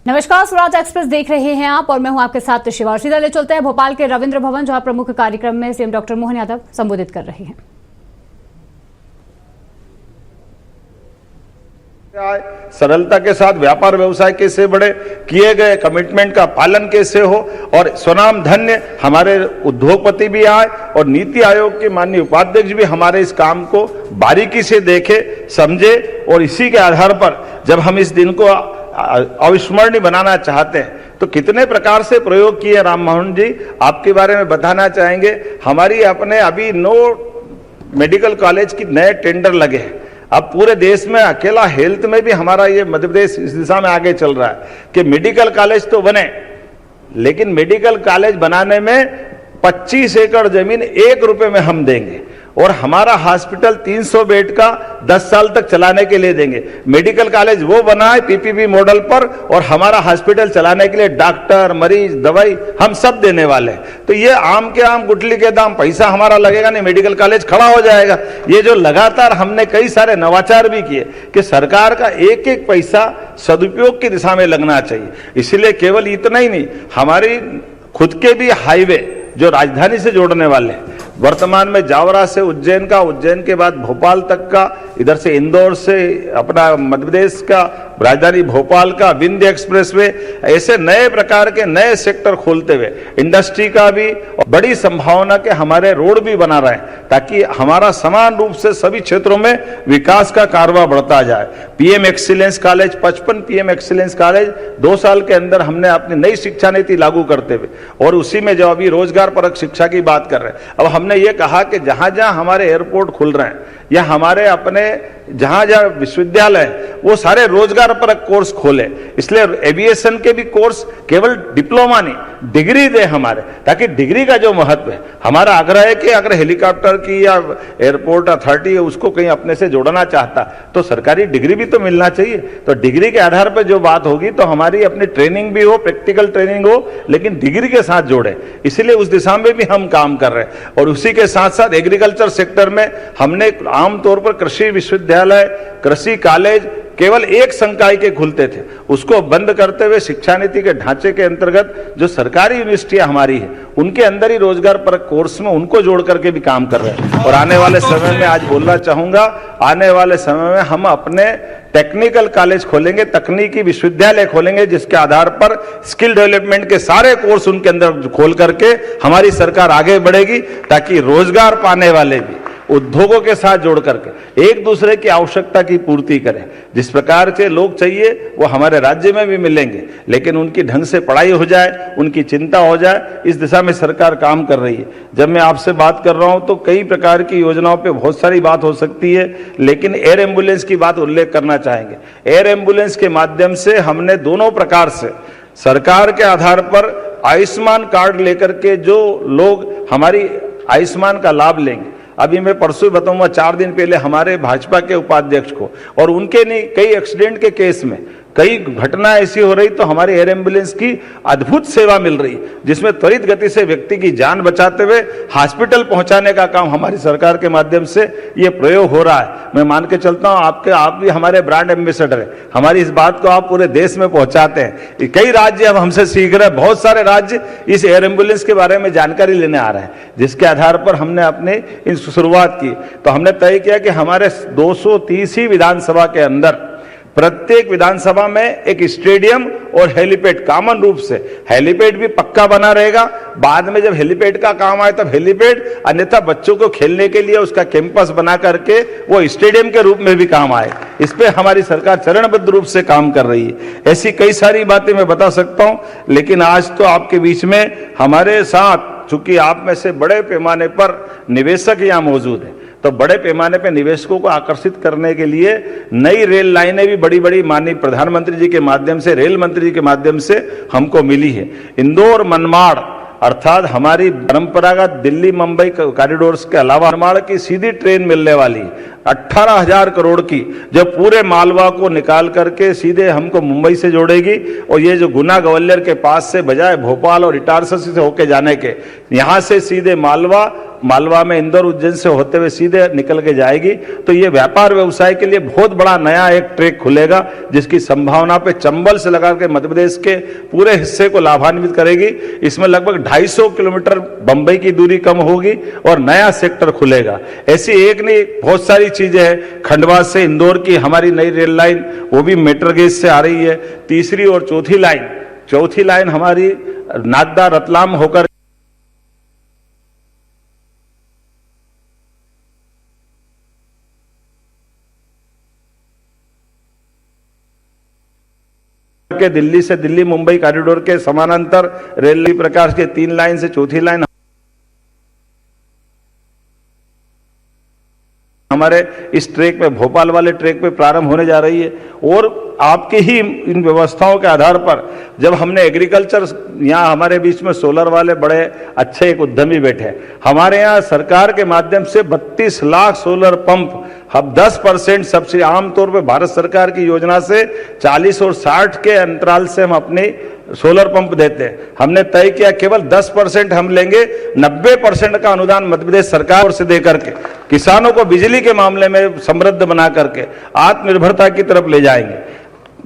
नमस्कार, स्वराज एक्सप्रेस देख रहे हैं आप और मैं हूं आपके साथ शिवा। सीधा ले चलते हैं भोपाल के रविंद्र भवन, जहां प्रमुख कार्यक्रम में सीएम डॉक्टर मोहन यादव संबोधित कर रहे हैं। सरलता के साथ व्यापार व्यवसाय कैसे बढ़े, किए गए कमिटमेंट का पालन कैसे हो और स्वनाम धन्य हमारे उद्योगपति भी आए और नीति आयोग के माननीय उपाध्यक्ष भी हमारे इस काम को बारीकी से देखे, समझे और इसी के आधार पर जब हम इस दिन को अविस्मरणीय बनाना चाहते हैं तो कितने प्रकार से प्रयोग किए। राम मोहन जी आपके बारे में बताना चाहेंगे। हमारी अपने अभी 9 मेडिकल कॉलेज की नए टेंडर लगे हैं। अब पूरे देश में अकेला हेल्थ में भी हमारा ये मध्य प्रदेश इस दिशा में आगे चल रहा है कि मेडिकल कॉलेज तो बने लेकिन मेडिकल कॉलेज बनाने में 25 एकड़ जमीन 1 रुपए में हम देंगे और हमारा हॉस्पिटल 300 बेड का 10 साल तक चलाने के लिए देंगे। मेडिकल कॉलेज वो बनाए पीपीपी मॉडल पर और हमारा हॉस्पिटल चलाने के लिए डॉक्टर, मरीज, दवाई हम सब देने वाले हैं। तो ये आम के आम गुठली के दाम, पैसा हमारा लगेगा नहीं, मेडिकल कॉलेज खड़ा हो जाएगा। ये जो लगातार हमने कई सारे नवाचार भी किए कि सरकार का एक एक पैसा सदुपयोग की दिशा में लगना चाहिए। इसलिए केवल इतना ही नहीं, हमारी खुद के भी हाईवे जो राजधानी से जोड़ने वाले हैं, वर्तमान में जावरा से उज्जैन का, उज्जैन के बाद भोपाल तक का, इधर से इंदौर से अपना मध्य प्रदेश का, राजधानी भोपाल का विंध्य एक्सप्रेसवे, ऐसे नए प्रकार के नए सेक्टर खोलते हुए इंडस्ट्री का भी बड़ी संभावना के हमारे रोड भी बना रहे हैं ताकि हमारा समान रूप से सभी क्षेत्रों में विकास का कारवा बढ़ता जाए। PM excellence college, 55 PM excellence college 2 साल के अंदर हमने अपनी नई शिक्षा नीति लागू करते हुए, और उसी में जो अभी रोजगार परक शिक्षा की बात कर रहे हैं, अब हमने ये कहा कि जहां जहां हमारे एयरपोर्ट खुल रहे हैं या हमारे अपने जहां जहां विश्वविद्यालय वो सारे रोजगार परक कोर्स खोले। इसलिए एविएशन के भी कोर्स केवल डिप्लोमा नहीं, डिग्री दे हमारे, ताकि डिग्री का जो महत्व है, हमारा आग्रह है कि अगर हेलीकॉप्टर की या एयरपोर्ट अथॉरिटी है उसको कहीं अपने से जोड़ना चाहता तो सरकारी डिग्री भी तो मिलना चाहिए। तो डिग्री के आधार पर जो बात होगी तो हमारी अपनी ट्रेनिंग भी हो, प्रैक्टिकल ट्रेनिंग हो, लेकिन डिग्री के साथ जोड़े। इसलिए उस दिशा में भी हम काम कर रहे हैं। और उसी के साथ साथ एग्रीकल्चर सेक्टर में हमने आमतौर पर कृषि विश्वविद्यालय, कृषि कॉलेज केवल एक संकाय के खुलते थे, उसको बंद करते हुए शिक्षा नीति के ढांचे के अंतर्गत जो सरकारी यूनिवर्सिटियां हमारी है उनके अंदर ही रोजगार परक कोर्स में उनको जोड़ करके भी काम कर रहे हैं। और आने वाले समय में आज बोलना चाहूंगा, आने वाले समय में हम अपने टेक्निकल कॉलेज खोलेंगे, तकनीकी विश्वविद्यालय खोलेंगे, जिसके आधार पर स्किल डेवलपमेंट के सारे कोर्स उनके अंदर खोल करके हमारी सरकार आगे बढ़ेगी, ताकि रोजगार पाने वाले भी उद्योगों के साथ जोड़ करके एक दूसरे की आवश्यकता की पूर्ति करें। जिस प्रकार के लोग चाहिए वो हमारे राज्य में भी मिलेंगे, लेकिन उनकी ढंग से पढ़ाई हो जाए, उनकी चिंता हो जाए, इस दिशा में सरकार काम कर रही है। जब मैं आपसे बात कर रहा हूं तो कई प्रकार की योजनाओं पे बहुत सारी बात हो सकती है, लेकिन एयर एम्बुलेंस की बात उल्लेख करना चाहेंगे। एयर एम्बुलेंस के माध्यम से हमने दोनों प्रकार से सरकार के आधार पर आयुष्मान कार्ड लेकर के जो लोग हमारी आयुष्मान का लाभ लेंगे, अभी मैं परसों बताऊंगा, 4 दिन पहले हमारे भाजपा के उपाध्यक्ष को और उनके नहीं कई एक्सीडेंट के केस में कई घटना ऐसी हो रही तो हमारी एयर एम्बुलेंस की अद्भुत सेवा मिल रही, जिसमें त्वरित गति से व्यक्ति की जान बचाते हुए हॉस्पिटल पहुंचाने का काम हमारी सरकार के माध्यम से ये प्रयोग हो रहा है। मैं मान के चलता हूं आप भी हमारे ब्रांड एम्बेसडर हैं, हमारी इस बात को आप पूरे देश में पहुंचाते हैं। कई राज्य अब हमसे सीख रहे हैं, बहुत सारे राज्य इस एयर एम्बुलेंस के बारे में जानकारी लेने आ रहे हैं, जिसके आधार पर हमने अपने इन शुरुआत की। तो हमने तय किया कि हमारे 230 ही विधानसभा के अंदर प्रत्येक विधानसभा में एक स्टेडियम और हेलीपैड, कॉमन रूप से हेलीपैड भी पक्का बना रहेगा। बाद में जब हेलीपैड का काम आए तब हेलीपैड, अन्यथा बच्चों को खेलने के लिए उसका कैंपस बना करके वो स्टेडियम के रूप में भी काम आए। इस पे हमारी सरकार चरणबद्ध रूप से काम कर रही है। ऐसी कई सारी बातें मैं बता सकता हूं, लेकिन आज तो आपके बीच में हमारे साथ, चूंकि आप में से बड़े पैमाने पर निवेशक यहाँ मौजूद हैं, तो बड़े पैमाने पर निवेशकों को आकर्षित करने के लिए नई रेल लाइनें भी बड़ी बड़ी माननीय प्रधानमंत्री जी के माध्यम से, रेल मंत्री जी के माध्यम से हमको मिली है। इंदौर मनमाड़ अर्थात हमारी परंपरागत दिल्ली मुंबई कॉरिडोर्स के अलावा मनमाड़ की सीधी ट्रेन मिलने वाली 18,000 करोड़ की, जो पूरे मालवा को निकाल करके सीधे हमको मुंबई से जोड़ेगी। और ये जो गुना ग्वालियर के पास से बजाय भोपाल और इटारसी से होके जाने के, यहाँ से सीधे मालवा में इंदौर उज्जैन से होते हुए सीधे निकल के जाएगी। तो ये व्यापार व्यवसाय के लिए बहुत बड़ा नया एक ट्रैक खुलेगा, जिसकी संभावना पे चंबल से लगा के मध्य प्रदेश के पूरे हिस्से को लाभान्वित करेगी। इसमें लगभग 250 किलोमीटर बंबई की दूरी कम होगी और नया सेक्टर खुलेगा। ऐसी एक नहीं बहुत सारी चीजें हैं। खंडवा से इंदौर की हमारी नई रेल लाइन, वो भी मेट्रो गेज से आ रही है। तीसरी और चौथी लाइन हमारी नागदा रतलाम होकर के दिल्ली से दिल्ली मुंबई कॉरिडोर के समानांतर रेल प्रकार के 3 लाइन से चौथी लाइन हमारे इस ट्रैक पे, भोपाल वाले ट्रैक पे प्रारंभ होने जा रही है। और आपके ही इन व्यवस्थाओं के आधार पर जब हमने एग्रीकल्चर, यहाँ हमारे बीच में सोलर वाले बड़े अच्छे एक उद्यमी बैठे हैं, हमारे यहाँ सरकार के माध्यम से 32 लाख सोलर पंप, अब 10% सब्सिडी, आमतौर पे भारत सरकार की योजना से 40 और 60 के अंतराल से हम अपने सोलर पंप देते हैं। हमने तय किया केवल 10% हम लेंगे, 90% का अनुदान मध्य प्रदेश सरकार ओर से दे करके किसानों को बिजली के मामले में समृद्ध बना करके आत्मनिर्भरता की तरफ ले जाएंगे।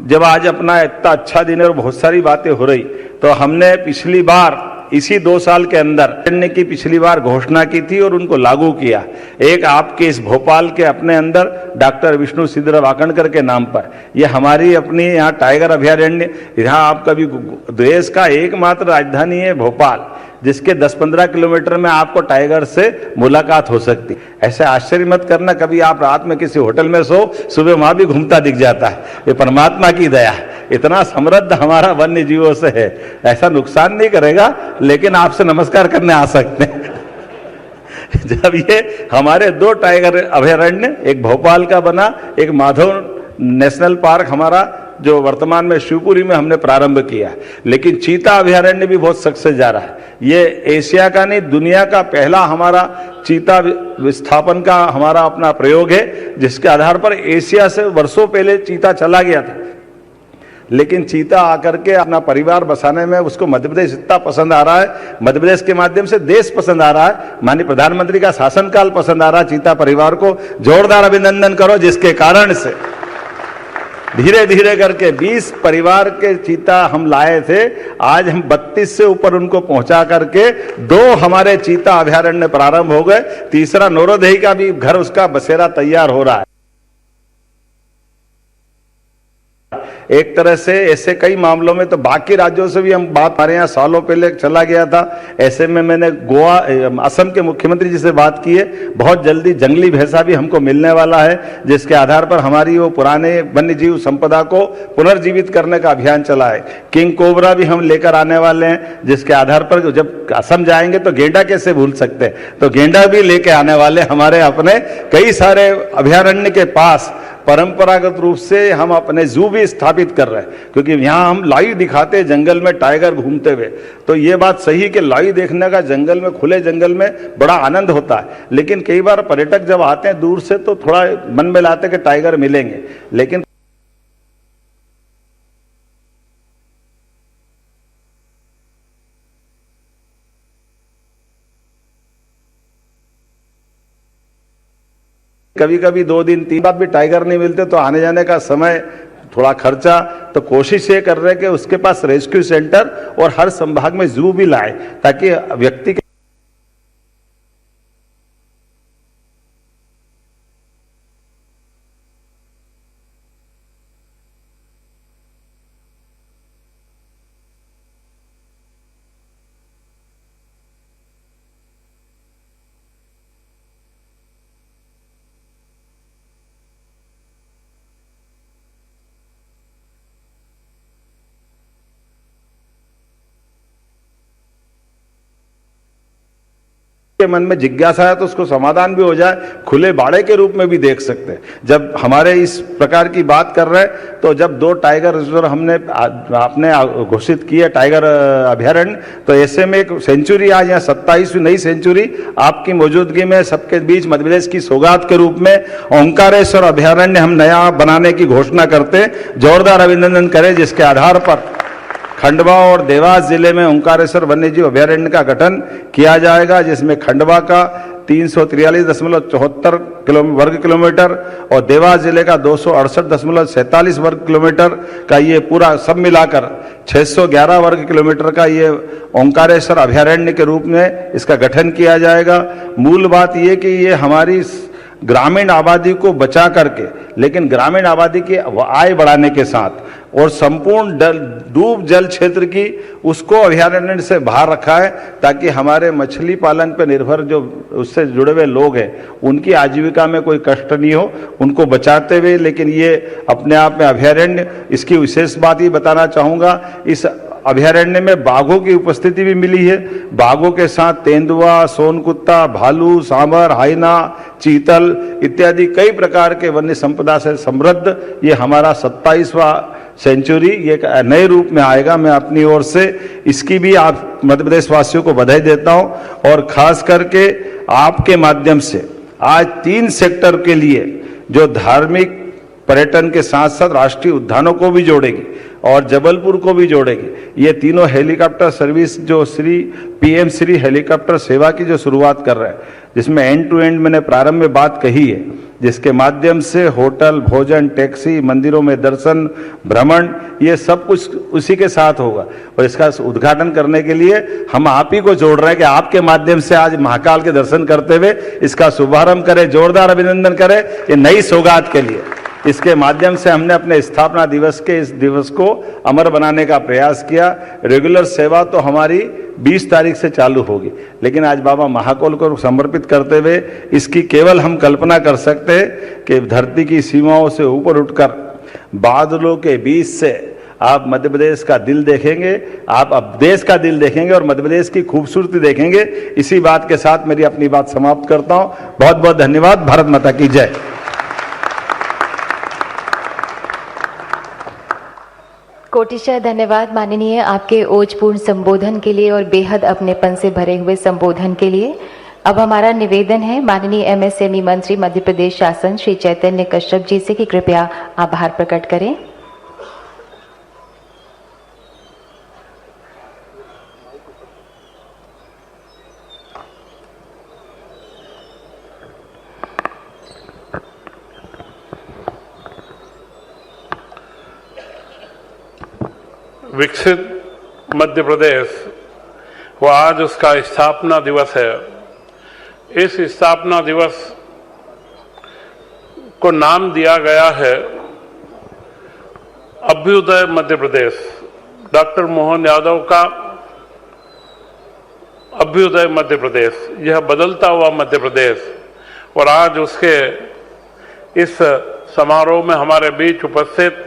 जब आज अपना इतना अच्छा दिन है और बहुत सारी बातें हो रही, तो हमने पिछली बार इसी 2 साल के अंदर की पिछली बार घोषणा की थी और उनको लागू किया। एक आपके इस भोपाल के अपने अंदर डॉक्टर विष्णु सिद्धर वाकणकर के नाम पर, ये हमारी अपनी यहाँ टाइगर अभयारण्य, यहाँ आपका भी देश का एकमात्र राजधानी है भोपाल, जिसके 10-15 किलोमीटर में आपको टाइगर से मुलाकात हो सकती। ऐसे आश्चर्य मत करना कभी आप रात में किसी होटल में सो, सुबह वहां भी घूमता दिख जाता है। ये परमात्मा की दया, इतना समृद्ध हमारा वन्य जीवों से है, ऐसा नुकसान नहीं करेगा, लेकिन आपसे नमस्कार करने आ सकते हैं। जब ये हमारे 2 टाइगर अभयारण्य, एक भोपाल का बना, एक माधव नेशनल पार्क हमारा जो वर्तमान में शिवपुरी में हमने प्रारंभ किया, लेकिन चीता अभयारण्य भी बहुत सक्सेस जा रहा है। ये एशिया का नहीं, दुनिया का पहला हमारा चीता विस्थापन का हमारा अपना प्रयोग है, जिसके आधार पर एशिया से वर्षों पहले चीता चला गया था, लेकिन चीता आकर के अपना परिवार बसाने में उसको मध्य प्रदेश इतना पसंद आ रहा है, मध्य प्रदेश के माध्यम से देश पसंद आ रहा है, माननीय प्रधानमंत्री का शासनकाल पसंद आ रहा है चीता परिवार को। जोरदार अभिनंदन करो, जिसके कारण से धीरे धीरे करके 20 परिवार के चीता हम लाए थे, आज हम 32 से ऊपर उनको पहुंचा करके 2 हमारे चीता अभयारण्य प्रारंभ हो गए, तीसरा नौरोदेही का भी घर, उसका बसेरा तैयार हो रहा है। एक तरह से ऐसे कई मामलों में तो बाकी राज्यों से भी हम बात, हमारे यहाँ सालों पहले चला गया था, ऐसे में मैंने गोवा, असम के मुख्यमंत्री जी से बात की है, बहुत जल्दी जंगली भैंसा भी हमको मिलने वाला है, जिसके आधार पर हमारी वो पुराने वन्य जीव संपदा को पुनर्जीवित करने का अभियान चला है। किंग कोबरा भी हम लेकर आने वाले हैं, जिसके आधार पर जब असम जाएंगे तो गेंडा कैसे भूल सकते हैं, तो गेंडा भी लेके आने वाले हमारे अपने कई सारे अभयारण्य के पास। परंपरागत रूप से हम अपने जू भी स्थापित कर रहे हैं, क्योंकि यहाँ हम लाइव दिखाते हैं जंगल में टाइगर घूमते हुए, तो ये बात सही है कि लाइव देखने का जंगल में, खुले जंगल में बड़ा आनंद होता है। लेकिन कई बार पर्यटक जब आते हैं दूर से तो थोड़ा मन में लाते कि टाइगर मिलेंगे, लेकिन कभी कभी 2 दिन 3 बार भी टाइगर नहीं मिलते, तो आने जाने का समय, थोड़ा खर्चा, तो कोशिश ये कर रहे हैं कि उसके पास रेस्क्यू सेंटर और हर संभाग में जू भी लाए, ताकि व्यक्ति के के मन में जिज्ञासा है तो उसको समाधान भी हो जाए, खुले बाड़े के रूप में भी देख सकते हैं। जब हमारे इस प्रकार की बात कर रहे हैं, तो जब 2 टाइगर रिजर्व हमने आपने घोषित किए टाइगर अभयारण्य, तो ऐसे में एक सेंचुरी आज यहाँ 27वीं नई सेंचुरी आपकी मौजूदगी में सबके बीच मध्य प्रदेश की सौगात के रूप में ओंकारेश्वर अभयारण्य हम नया बनाने की घोषणा करते, जोरदार अभिनंदन करें, जिसके आधार पर खंडवा और देवास जिले में ओंकारेश्वर वन्यजीव अभयारण्य का गठन किया जाएगा, जिसमें खंडवा का 343.74 वर्ग किलोमीटर और देवास जिले का 268.47 वर्ग किलोमीटर का ये पूरा सब मिलाकर 611 वर्ग किलोमीटर का ये ओंकारेश्वर अभयारण्य के रूप में इसका गठन किया जाएगा। मूल बात ये कि ये हमारी ग्रामीण आबादी को बचा करके, लेकिन ग्रामीण आबादी की आय बढ़ाने के साथ और संपूर्ण डूब जल क्षेत्र की उसको अभयारण्य से बाहर रखा है, ताकि हमारे मछली पालन पर निर्भर जो उससे जुड़े हुए लोग हैं उनकी आजीविका में कोई कष्ट नहीं हो, उनको बचाते हुए। लेकिन ये अपने आप में अभयारण्य, इसकी विशेष बात ही बताना चाहूँगा, इस अभयारण्य में बाघों की उपस्थिति भी मिली है। बाघों के साथ तेंदुआ, सोनकुत्ता, भालू, सांबर, हाइना, चीतल इत्यादि कई प्रकार के वन्य संपदा से समृद्ध ये हमारा 27वां सेंचुरी ये नए रूप में आएगा। मैं अपनी ओर से इसकी भी आप मध्य प्रदेश वासियों को बधाई देता हूं और खास करके आपके माध्यम से आज 3 सेक्टर के लिए जो धार्मिक पर्यटन के साथ साथ राष्ट्रीय उद्यानों को भी जोड़ेगी और जबलपुर को भी जोड़ेगी। ये तीनों हेलीकॉप्टर सर्विस जो पीएम श्री हेलीकॉप्टर सेवा की जो शुरुआत कर रहे हैं, जिसमें एंड टू एंड मैंने प्रारंभ में बात कही है, जिसके माध्यम से होटल, भोजन, टैक्सी, मंदिरों में दर्शन, भ्रमण ये सब कुछ उसी के साथ होगा। और इसका उद्घाटन करने के लिए हम आप ही को जोड़ रहे हैं कि आपके माध्यम से आज महाकाल के दर्शन करते हुए इसका शुभारंभ करें। जोरदार अभिनंदन करें ये नई सौगात के लिए। इसके माध्यम से हमने अपने स्थापना दिवस के इस दिवस को अमर बनाने का प्रयास किया। रेगुलर सेवा तो हमारी 20 तारीख से चालू होगी, लेकिन आज बाबा महाकाल को समर्पित करते हुए इसकी केवल हम कल्पना कर सकते हैं कि धरती की सीमाओं से ऊपर उठकर बादलों के बीच से आप मध्य प्रदेश का दिल देखेंगे, आप अब देश का दिल देखेंगे और मध्य प्रदेश की खूबसूरती देखेंगे। इसी बात के साथ मेरी अपनी बात समाप्त करता हूं। बहुत बहुत धन्यवाद। भारत माता की जय। कोटिशः धन्यवाद माननीय आपके ओजपूर्ण संबोधन के लिए और बेहद अपनेपन से भरे हुए संबोधन के लिए। अब हमारा निवेदन है माननीय एमएसएमई मंत्री मध्य प्रदेश शासन श्री चैतन्य कश्यप जी से कि कृपया आभार प्रकट करें। विकसित मध्य प्रदेश वो आज उसका स्थापना दिवस है। इस स्थापना दिवस को नाम दिया गया है अभ्युदय मध्य प्रदेश। डॉक्टर मोहन यादव का अभ्युदय मध्य प्रदेश, यह बदलता हुआ मध्य प्रदेश। और आज उसके इस समारोह में हमारे बीच उपस्थित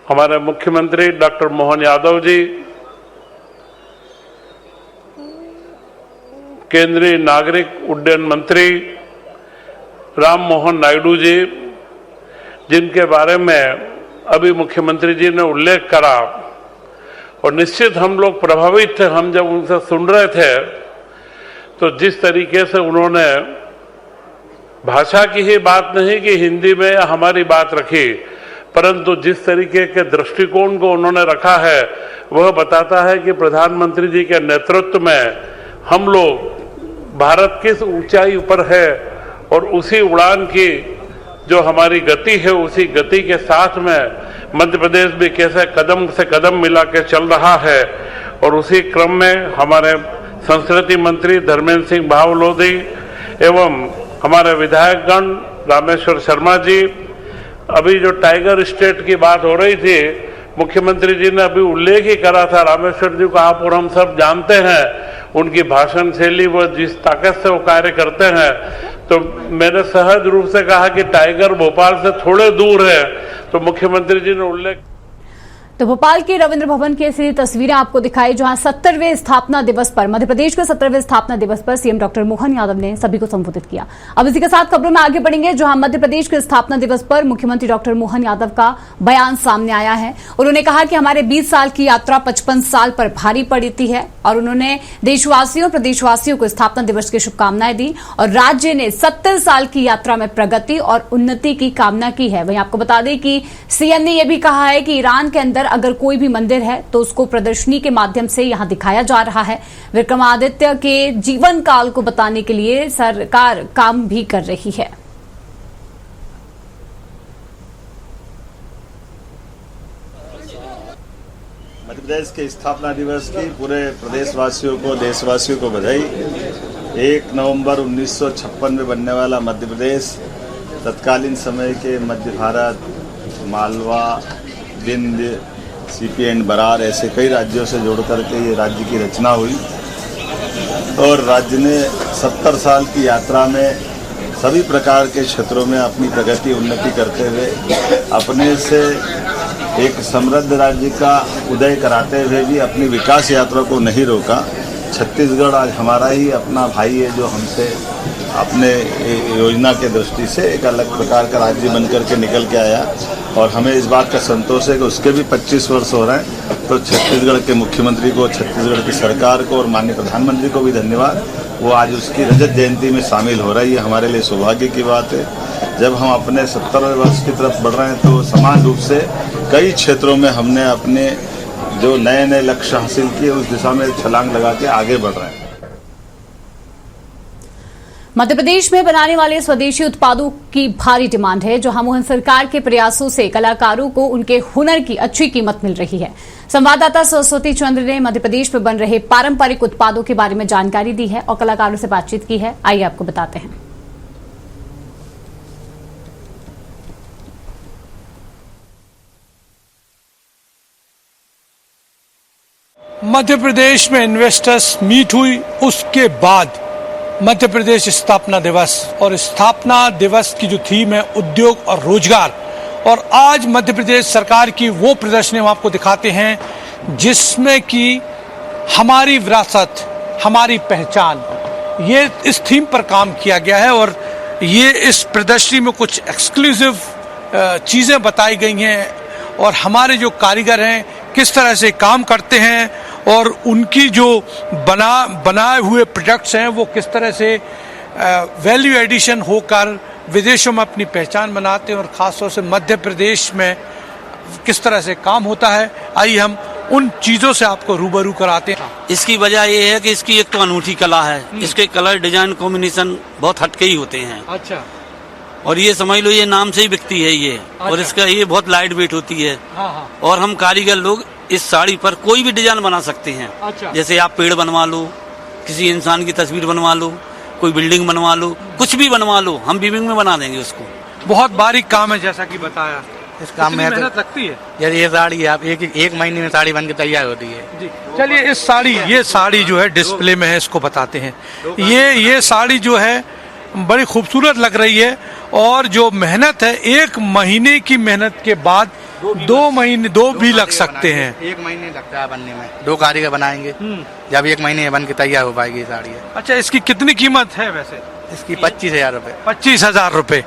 हमारे मुख्यमंत्री डॉक्टर मोहन यादव जी, केंद्रीय नागरिक उड्डयन मंत्री राम मोहन नायडू जी, जिनके बारे में अभी मुख्यमंत्री जी ने उल्लेख करा, और निश्चित हम लोग प्रभावित थे। हम जब उनसे सुन रहे थे तो जिस तरीके से उन्होंने भाषा की ही बात नहीं कि हिंदी में हमारी बात रखी, परंतु जिस तरीके के दृष्टिकोण को उन्होंने रखा है वह बताता है कि प्रधानमंत्री जी के नेतृत्व में हम लोग भारत किस ऊंचाई पर है और उसी उड़ान की जो हमारी गति है उसी गति के साथ में मध्य प्रदेश भी कैसे कदम से कदम मिला के चल रहा है। और उसी क्रम में हमारे संस्कृति मंत्री धर्मेंद्र सिंह भावलोधी एवं हमारे विधायकगण रामेश्वर शर्मा जी, अभी जो टाइगर स्टेट की बात हो रही थी, मुख्यमंत्री जी ने अभी उल्लेख ही करा था। रामेश्वर जी को आप और हम सब जानते हैं, उनकी भाषण शैली, वो जिस ताकत से वो कार्य करते हैं। तो मैंने सहज रूप से कहा कि टाइगर भोपाल से थोड़े दूर है, तो मुख्यमंत्री जी ने उल्लेख। तो भोपाल के रविंद्र भवन की ऐसी तस्वीरें आपको दिखाई जहां 70वें स्थापना दिवस पर, मध्य प्रदेश के 70वें स्थापना दिवस पर सीएम डॉक्टर मोहन यादव ने सभी को संबोधित किया। अब इसी के साथ खबरों में आगे बढ़ेंगे जहां मध्य प्रदेश के स्थापना दिवस पर मुख्यमंत्री डॉक्टर मोहन यादव का बयान सामने आया है। उन्होंने कहा कि हमारे 20 साल की यात्रा 55 साल पर भारी पड़ती है और उन्होंने देशवासियों प्रदेशवासियों को स्थापना दिवस की शुभकामनाएं दी और राज्य ने 70 साल की यात्रा में प्रगति और उन्नति की कामना की है। वहीं आपको बता दें कि सीएम ने यह भी कहा है कि ईरान के अंदर अगर कोई भी मंदिर है तो उसको प्रदर्शनी के माध्यम से यहां दिखाया जा रहा है। विक्रमादित्य के जीवन काल को बताने के लिए सरकार काम भी कर रही है। मध्य प्रदेश के स्थापना दिवस की पूरे प्रदेशवासियों को, देशवासियों को बधाई। 1 नवंबर 1956 में बनने वाला मध्य प्रदेश तत्कालीन समय के मध्य भारत, मालवा, विंध्य, सीपी एंड बरार ऐसे कई राज्यों से जोड़ करके ये राज्य की रचना हुई और राज्य ने 70 साल की यात्रा में सभी प्रकार के क्षेत्रों में अपनी प्रगति उन्नति करते हुए अपने से एक समृद्ध राज्य का उदय कराते हुए भी अपनी विकास यात्रा को नहीं रोका। छत्तीसगढ़ आज हमारा ही अपना भाई है, जो हमसे अपने योजना के दृष्टि से एक अलग प्रकार का राज्य बनकर के निकल के आया, और हमें इस बात का संतोष है कि उसके भी 25 वर्ष हो रहे हैं। तो छत्तीसगढ़ के मुख्यमंत्री को, छत्तीसगढ़ की सरकार को और माननीय प्रधानमंत्री को भी धन्यवाद। वो आज उसकी रजत जयंती में शामिल हो रही है, हमारे लिए सौभाग्य की बात है। जब हम अपने 70वें वर्ष की तरफ बढ़ रहे हैं तो समान रूप से कई क्षेत्रों में हमने अपने जो नए नए लक्ष्य हासिल किए उस दिशा में छलांग लगा के आगे बढ़ रहे हैं। मध्य प्रदेश में बनाने वाले स्वदेशी उत्पादों की भारी डिमांड है। जहां मोहन सरकार के प्रयासों से कलाकारों को उनके हुनर की अच्छी कीमत मिल रही है। संवाददाता सरस्वती चंद्र ने मध्य प्रदेश में बन रहे पारंपरिक उत्पादों के बारे में जानकारी दी है और कलाकारों से बातचीत की है। आइए आपको बताते हैं। मध्य प्रदेश में इन्वेस्टर्स मीट हुई, उसके बाद मध्य प्रदेश स्थापना दिवस, और स्थापना दिवस की जो थीम है उद्योग और रोजगार, और आज मध्य प्रदेश सरकार की वो प्रदर्शनी हम आपको दिखाते हैं जिसमें कि हमारी विरासत, हमारी पहचान, ये इस थीम पर काम किया गया है। और ये इस प्रदर्शनी में कुछ एक्सक्लूसिव चीजें बताई गई हैं और हमारे जो कारीगर हैं किस तरह से काम करते हैं और उनकी जो बनाए हुए प्रोडक्ट्स हैं वो किस तरह से वैल्यू एडिशन होकर विदेशों में अपनी पहचान बनाते हैं और ख़ासतौर से मध्य प्रदेश में किस तरह से काम होता है। आइए हम उन चीज़ों से आपको रूबरू कराते हैं। इसकी वजह ये है कि इसकी एक तो अनूठी कला है, इसके कलर डिजाइन कॉम्बिनेशन बहुत हटके ही होते हैं। अच्छा। और ये समझ लो ये नाम से ही बिकती है ये। अच्छा। और इसका ये बहुत लाइट वेट होती है। हाँ। और हम कारीगर लोग इस साड़ी पर कोई भी डिजाइन बना सकते हैं। अच्छा। जैसे आप पेड़ बनवा लो, किसी इंसान की तस्वीर बनवा लो, कोई बिल्डिंग बनवा लो, कुछ भी बनवा लो, हम वीविंग में बना देंगे उसको। बहुत बारीक काम है जैसा कि बताया। इस काम में मेहनत लगती है। यदि ये साड़ी आप एक महीने में साड़ी बन के तैयार होती है जी। चलिए ये साड़ी जो है डिस्प्ले में है, इसको बताते हैं। ये साड़ी जो है बड़ी खूबसूरत लग रही है और जो मेहनत है 1 महीने की मेहनत के बाद 2 भी लग सकते हैं। 1 महीने लगता है बनने में, 2 कारीगर बनाएंगे जब 1 महीने में बन के तैयार हो पाएगी ये साड़ी। अच्छा, इसकी कितनी कीमत है वैसे? इसकी 25,000 रुपए। 25,000 रुपए।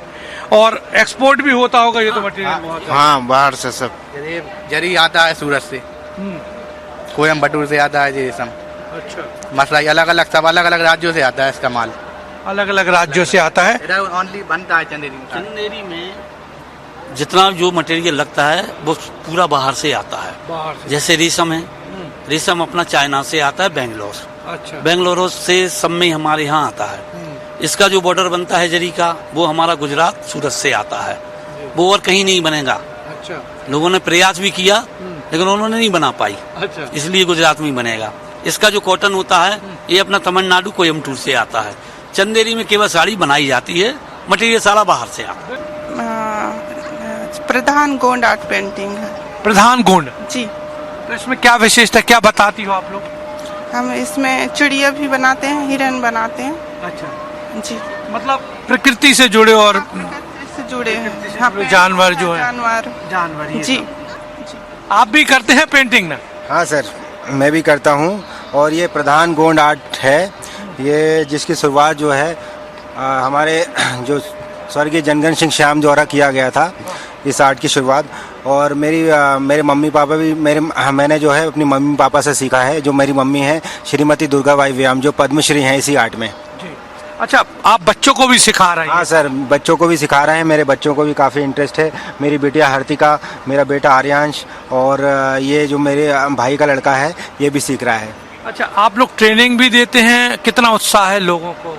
और एक्सपोर्ट भी होता होगा ये तो मटेरियल बहुत है। हाँ, बाहर से सब जरी आता है सूरत से, कोयम्बटूर से आता है ये सब। अच्छा। मसला अलग अलग राज्यों से आता है इसका माल, अलग अलग राज्यों से आता है। ओनली बनता है चंदेरी में जितना जो मटेरियल लगता है वो पूरा बाहर से आता है। बाहर से। जैसे रेशम है, रेशम अपना चाइना से आता है, बेंगलोर। अच्छा। बेंगलोर से सब में हमारे यहाँ आता है। इसका जो बॉर्डर बनता है जरी का वो हमारा गुजरात सूरत से आता है, वो और कहीं नहीं बनेगा। अच्छा। लोगों ने प्रयास भी किया लेकिन उन्होंने नहीं बना पाई। अच्छा। इसलिए गुजरात में ही बनेगा। इसका जो कॉटन होता है ये अपना तमिलनाडु कोयम्बटूर से आता है। चंदेरी में केवल साड़ी बनाई जाती है, मटेरियल सारा बाहर से आता है। प्रधान गोंड आर्ट पेंटिंग है। प्रधान गोंड जी। तो इसमें क्या विशेषता, क्या बताती हो आप लोग? हम इसमें चिड़िया भी बनाते हैं, हिरन बनाते हैं। अच्छा जी। मतलब प्रकृति से जुड़े और प्रकृति से जुड़े हैं जानवर जो है, जानवर जी। आप भी करते हैं पेंटिंग ना? हाँ सर, मैं भी करता हूँ। और ये प्रधान गोंड आर्ट है, ये जिसकी शुरुआत जो है हमारे जो स्वर्गीय जनगण सिंह श्याम द्वारा किया गया था इस आर्ट की शुरुआत। और मेरे मम्मी पापा भी मैंने जो है अपनी मम्मी पापा से सीखा है। जो मेरी मम्मी है श्रीमती दुर्गा बाई व्याम, जो पद्मश्री हैं इसी आर्ट में। अच्छा, आप बच्चों को भी सिखा रहे हैं? हाँ सर, बच्चों को भी सिखा रहे हैं। मेरे बच्चों को भी काफ़ी इंटरेस्ट है। मेरी बेटिया हर्तिका, मेरा बेटा आर्यांश और ये जो मेरे भाई का लड़का है ये भी सीख रहा है। अच्छा, आप लोग ट्रेनिंग भी देते हैं? कितना उत्साह है लोगों को?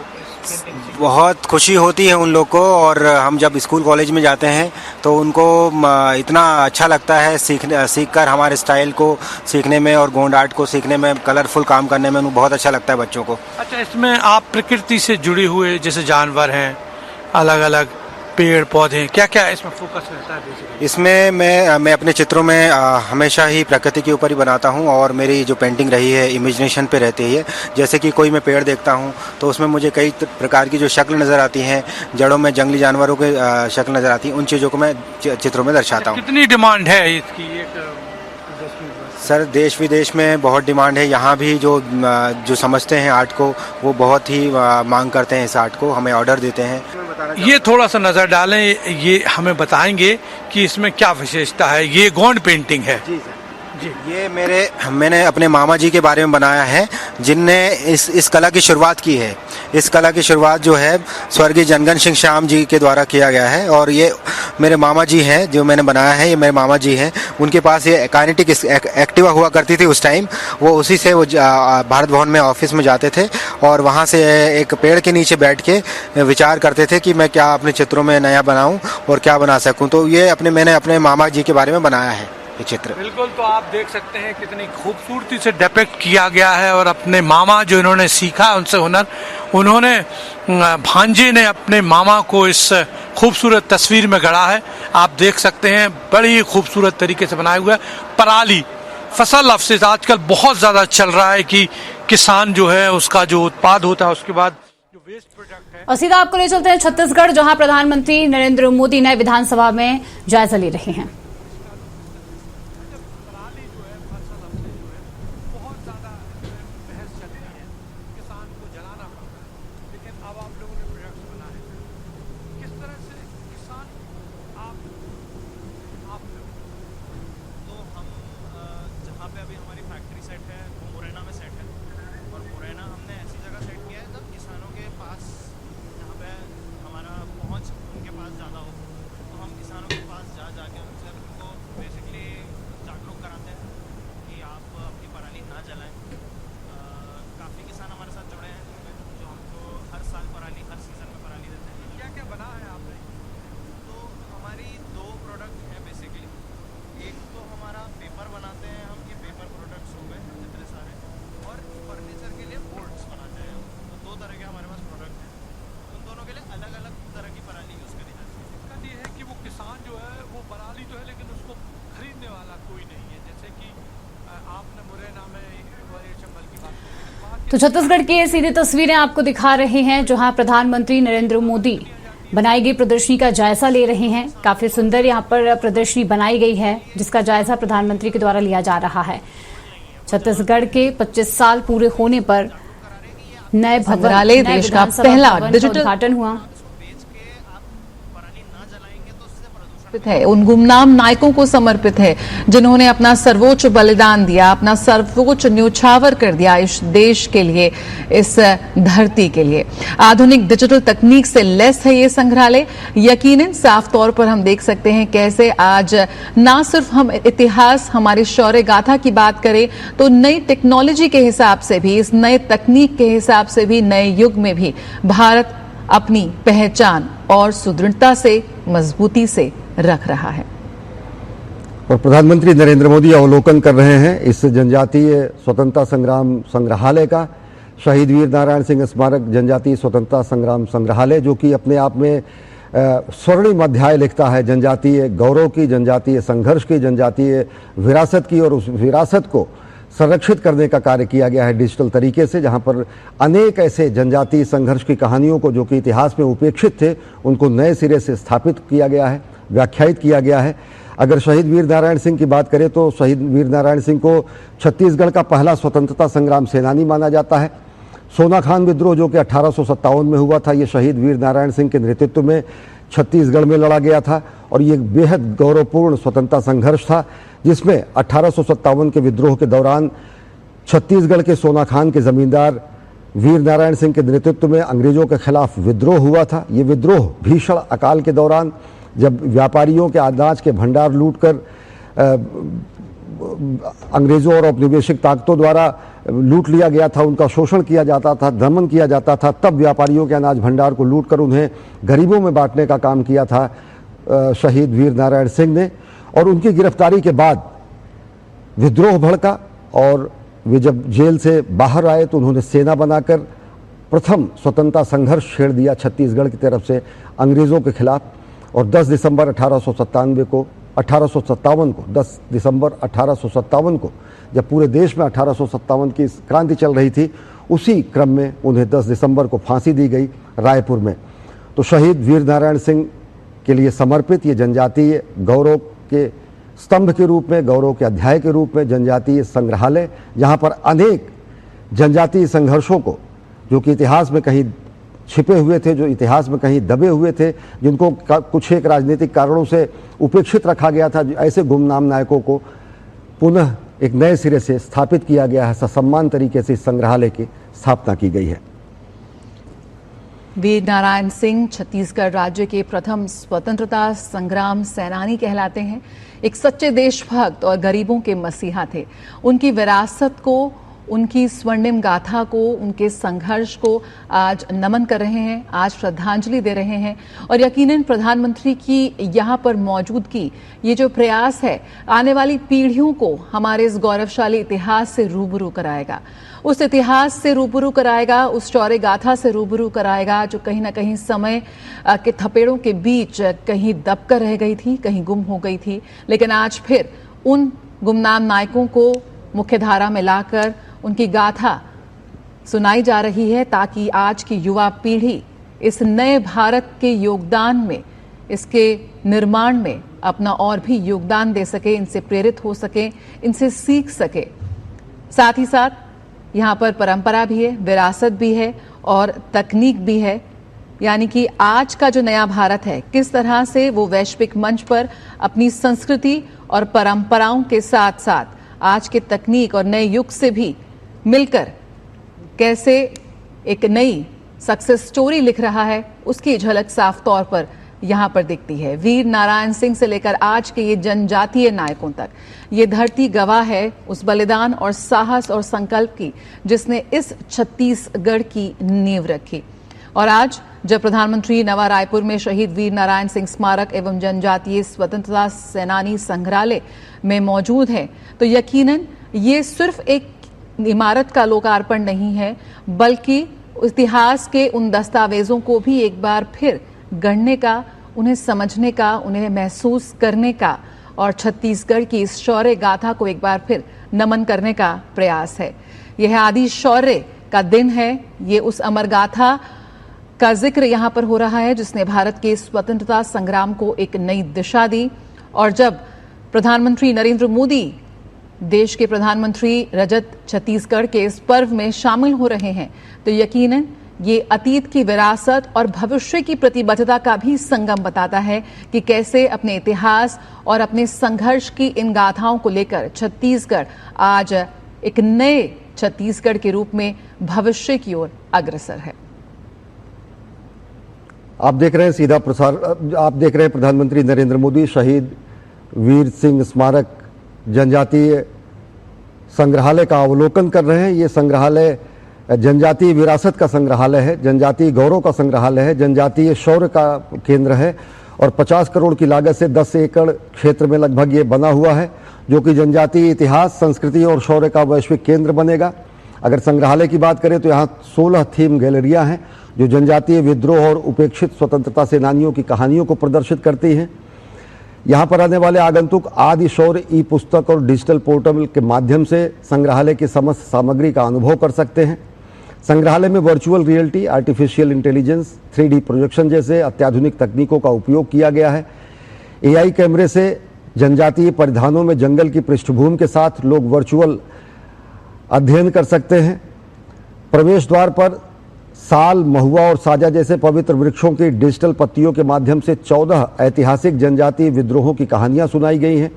बहुत खुशी होती है उन लोग को। और हम जब स्कूल कॉलेज में जाते हैं तो उनको इतना अच्छा लगता है सीखकर हमारे स्टाइल को सीखने में और गोंड आर्ट को सीखने में, कलरफुल काम करने में उनको बहुत अच्छा लगता है बच्चों को। अच्छा, इसमें आप प्रकृति से जुड़े हुए जैसे जानवर हैं अलग अलग, पेड़ पौधे, क्या क्या इसमें फोकस रहता है बेसिकली? इसमें मैं अपने चित्रों में हमेशा ही प्रकृति के ऊपर ही बनाता हूं और मेरी जो पेंटिंग रही है इमेजिनेशन पे रहती है। जैसे कि कोई मैं पेड़ देखता हूं तो उसमें मुझे कई प्रकार की जो शक्ल नज़र आती हैं, जड़ों में जंगली जानवरों की शक्ल नज़र आती है, उन चीज़ों को मैं चित्रों में दर्शाता हूँ। कितनी डिमांड है इसकी? सर देश विदेश में बहुत डिमांड है। यहाँ भी जो समझते हैं आर्ट को वो बहुत ही मांग करते हैं इस आर्ट को, हमें ऑर्डर देते हैं। ये थोड़ा सा नजर डालें, ये हमें बताएंगे कि इसमें क्या विशेषता है। ये गोंड पेंटिंग है जी सर जी। ये मैंने अपने मामा जी के बारे में बनाया है जिनने इस कला की शुरुआत की है। इस कला की शुरुआत जो है स्वर्गीय जनगण सिंह श्याम जी के द्वारा किया गया है और ये मेरे मामा जी हैं जो मैंने बनाया है। ये मेरे मामा जी हैं, उनके पास ये काइनेटिक एक्टिवा हुआ करती थी उस टाइम। वो उसी से वो भारत भवन में ऑफिस में जाते थे और वहाँ से एक पेड़ के नीचे बैठ के विचार करते थे कि मैं क्या अपने चित्रों में नया बनाऊँ और क्या बना सकूँ। तो ये मैंने अपने मामा जी के बारे में बनाया है ये चित्र। बिल्कुल, तो आप देख सकते हैं कितनी खूबसूरती से डिपिक्ट किया गया है और अपने मामा जो इन्होंने सीखा उनसे हुनर, उन्होंने भांजे ने अपने मामा को इस खूबसूरत तस्वीर में गढ़ा है। आप देख सकते हैं बड़ी खूबसूरत तरीके से बनाया हुआ है। पराली फसल अवशेष आजकल बहुत ज्यादा चल रहा है कि किसान जो है उसका जो उत्पाद होता है उसके बाद जो वेस्ट प्रोडक्ट है। और सीधा आपको ले चलते हैं छत्तीसगढ़, जहां प्रधानमंत्री नरेंद्र मोदी नए विधानसभा में जायजा ले रहे हैं। तो छत्तीसगढ़ की ये सीधी तस्वीरें आपको दिखा रहे हैं जहां प्रधानमंत्री नरेंद्र मोदी बनाई गई प्रदर्शनी का जायजा ले रहे हैं। काफी सुंदर यहां पर प्रदर्शनी बनाई गई है जिसका जायजा प्रधानमंत्री के द्वारा लिया जा रहा है। छत्तीसगढ़ के 25 साल पूरे होने पर नए भवन, देश का पहला डिजिटल उद्घाटन हुआ है, उन गुमनाम नायकों को समर्पित है जिन्होंने अपना सर्वोच्च बलिदान दिया, अपना सर्वोच्च न्योछावर कर दिया इस देश के लिए, इस धरती के लिए। आधुनिक डिजिटल तकनीक से लैस है ये संग्रहालय। यकीनन साफ तौर पर हम देख सकते हैं कैसे आज ना सिर्फ हम इतिहास, हमारी शौर्य गाथा की बात करें तो नई टेक्नोलॉजी के हिसाब से भी, इस नए तकनीक के हिसाब से भी, नए युग में भी भारत अपनी पहचान और सुदृढ़ता से, मजबूती से रख रहा है। और प्रधानमंत्री नरेंद्र मोदी अवलोकन कर रहे हैं इस जनजातीय स्वतंत्रता संग्राम संग्रहालय का। शहीद वीर नारायण सिंह स्मारक जनजातीय स्वतंत्रता संग्राम संग्रहालय, जो कि अपने आप में स्वर्णिम अध्याय लिखता है जनजातीय गौरव की, जनजातीय संघर्ष की, जनजातीय विरासत की। और उस विरासत को संरक्षित करने का कार्य किया गया है डिजिटल तरीके से, जहां पर अनेक ऐसे जनजातीय संघर्ष की कहानियों को जो कि इतिहास में उपेक्षित थे उनको नए सिरे से स्थापित किया गया है, व्याख्यायित किया गया है। अगर शहीद वीर नारायण सिंह की बात करें तो शहीद वीर नारायण सिंह को छत्तीसगढ़ का पहला स्वतंत्रता संग्राम सेनानी माना जाता है। सोनाखान विद्रोह जो कि 1857 में हुआ था, ये शहीद वीर नारायण सिंह के नेतृत्व में छत्तीसगढ़ में लड़ा गया था और ये बेहद गौरवपूर्ण स्वतंत्रता संघर्ष था जिसमें 1857 के विद्रोह के दौरान छत्तीसगढ़ के सोनाखान के जमींदार वीर नारायण सिंह के नेतृत्व में अंग्रेजों के खिलाफ विद्रोह हुआ था। ये विद्रोह भीषण अकाल के दौरान, जब व्यापारियों के अनाज के भंडार लूटकर अंग्रेजों और औपनिवेशिक ताकतों द्वारा लूट लिया गया था, उनका शोषण किया जाता था, दमन किया जाता था, तब व्यापारियों के अनाज भंडार को लूटकर उन्हें गरीबों में बांटने का काम किया था शहीद वीर नारायण सिंह ने। और उनकी गिरफ्तारी के बाद विद्रोह भड़का और वे जब जेल से बाहर आए तो उन्होंने सेना बनाकर प्रथम स्वतंत्रता संघर्ष छेड़ दिया छत्तीसगढ़ की तरफ से अंग्रेजों के खिलाफ। और 10 दिसंबर 1857 को 10 दिसंबर 1857 को जब पूरे देश में 1857 की क्रांति चल रही थी, उसी क्रम में उन्हें 10 दिसंबर को फांसी दी गई रायपुर में। तो शहीद वीर नारायण सिंह के लिए समर्पित ये जनजातीय गौरव के स्तंभ के रूप में, गौरव के अध्याय के रूप में जनजातीय संग्रहालय, जहाँ पर अनेक जनजातीय संघर्षों को, जो कि इतिहास में कहीं छिपे हुए थे, जो इतिहास में कहीं दबे हुए थे, जिनको कुछ एक राजनीतिक कारणों से उपेक्षित रखा गया था, ऐसे गुमनाम नायकों को पुनः एक नए सिरे से स्थापित किया गया है। ससम्मान तरीके से इस संग्रहालय की स्थापना की गई है। वीर नारायण सिंह छत्तीसगढ़ राज्य के प्रथम स्वतंत्रता संग्राम सेनानी कहलाते हैं। एक सच्चे देशभक्त और गरीबों के मसीहा थे। उनकी विरासत को, उनकी स्वर्णिम गाथा को, उनके संघर्ष को आज नमन कर रहे हैं, आज श्रद्धांजलि दे रहे हैं। और यकीनन प्रधानमंत्री की यहाँ पर मौजूदगी, ये जो प्रयास है, आने वाली पीढ़ियों को हमारे इस गौरवशाली इतिहास से रूबरू कराएगा। उस इतिहास से रूबरू कराएगा, उस शौर्य गाथा से रूबरू कराएगा जो कहीं ना कहीं समय के थपेड़ों के बीच कहीं दबकर रह गई थी, कहीं गुम हो गई थी। लेकिन आज फिर उन गुमनाम नायकों को मुख्यधारा में लाकर उनकी गाथा सुनाई जा रही है, ताकि आज की युवा पीढ़ी इस नए भारत के योगदान में, इसके निर्माण में अपना और भी योगदान दे सके, इनसे प्रेरित हो सके, इनसे सीख सके। साथ ही साथ यहाँ पर परंपरा भी है, विरासत भी है और तकनीक भी है। यानी कि आज का जो नया भारत है, किस तरह से वो वैश्विक मंच पर अपनी संस्कृति और परंपराओं के साथ साथ आज के तकनीक और नए युग से भी मिलकर कैसे एक नई सक्सेस स्टोरी लिख रहा है, उसकी झलक साफ तौर पर यहां पर दिखती है। वीर नारायण सिंह से लेकर आज के ये जनजातीय नायकों तक ये धरती गवाह है उस बलिदान और साहस और संकल्प की, जिसने इस छत्तीसगढ़ की नींव रखी। और आज जब प्रधानमंत्री नवा रायपुर में शहीद वीर नारायण सिंह स्मारक एवं जनजातीय स्वतंत्रता सेनानी संग्रहालय में मौजूद है, तो यकीनन ये सिर्फ एक इमारत का लोकार्पण नहीं है, बल्कि इतिहास के उन दस्तावेजों को भी एक बार फिर गढ़ने का, उन्हें समझने का, उन्हें महसूस करने का और छत्तीसगढ़ की इस शौर्य गाथा को एक बार फिर नमन करने का प्रयास है। यह आदि शौर्य का दिन है। ये उस अमर गाथा का जिक्र यहां पर हो रहा है जिसने भारत के स्वतंत्रता संग्राम को एक नई दिशा दी। और जब प्रधानमंत्री नरेंद्र मोदी, देश के प्रधानमंत्री रजत छत्तीसगढ़ के इस पर्व में शामिल हो रहे हैं, तो यकीनन ये अतीत की विरासत और भविष्य की प्रतिबद्धता का भी संगम बताता है कि कैसे अपने इतिहास और अपने संघर्ष की इन गाथाओं को लेकर छत्तीसगढ़ आज एक नए छत्तीसगढ़ के रूप में भविष्य की ओर अग्रसर है। आप देख रहे हैं सीधा प्रसार, आप देख रहे हैं प्रधानमंत्री नरेंद्र मोदी शहीद वीर सिंह स्मारक जनजातीय संग्रहालय का अवलोकन कर रहे हैं। ये संग्रहालय जनजातीय विरासत का संग्रहालय है, जनजातीय गौरव का संग्रहालय है, जनजातीय शौर्य का केंद्र है और 50 करोड़ की लागत से 10 एकड़ क्षेत्र में लगभग ये बना हुआ है, जो कि जनजातीय इतिहास, संस्कृति और शौर्य का वैश्विक केंद्र बनेगा। अगर संग्रहालय की बात करें तो यहाँ 16 थीम गैलरियाँ हैं जो जनजातीय विद्रोह और उपेक्षित स्वतंत्रता सेनानियों की कहानियों को प्रदर्शित करती हैं। यहाँ पर आने वाले आगंतुक आदि शौर्य ई पुस्तक और डिजिटल पोर्टल के माध्यम से संग्रहालय की समस्त सामग्री का अनुभव कर सकते हैं। संग्रहालय में virtual reality, artificial intelligence, 3D projection जैसे अत्याधुनिक तकनीकों का उपयोग किया गया है। AI कैमरे से जनजातीय परिधानों में जंगल की पृष्ठभूमि के साथ लोग वर्चुअल अध्ययन कर सकते हैं। प्रवेश द्वार पर साल, महुआ और साजा जैसे पवित्र वृक्षों की डिजिटल पत्तियों के माध्यम से 14 ऐतिहासिक जनजातीय विद्रोहों की कहानियां सुनाई गई हैं।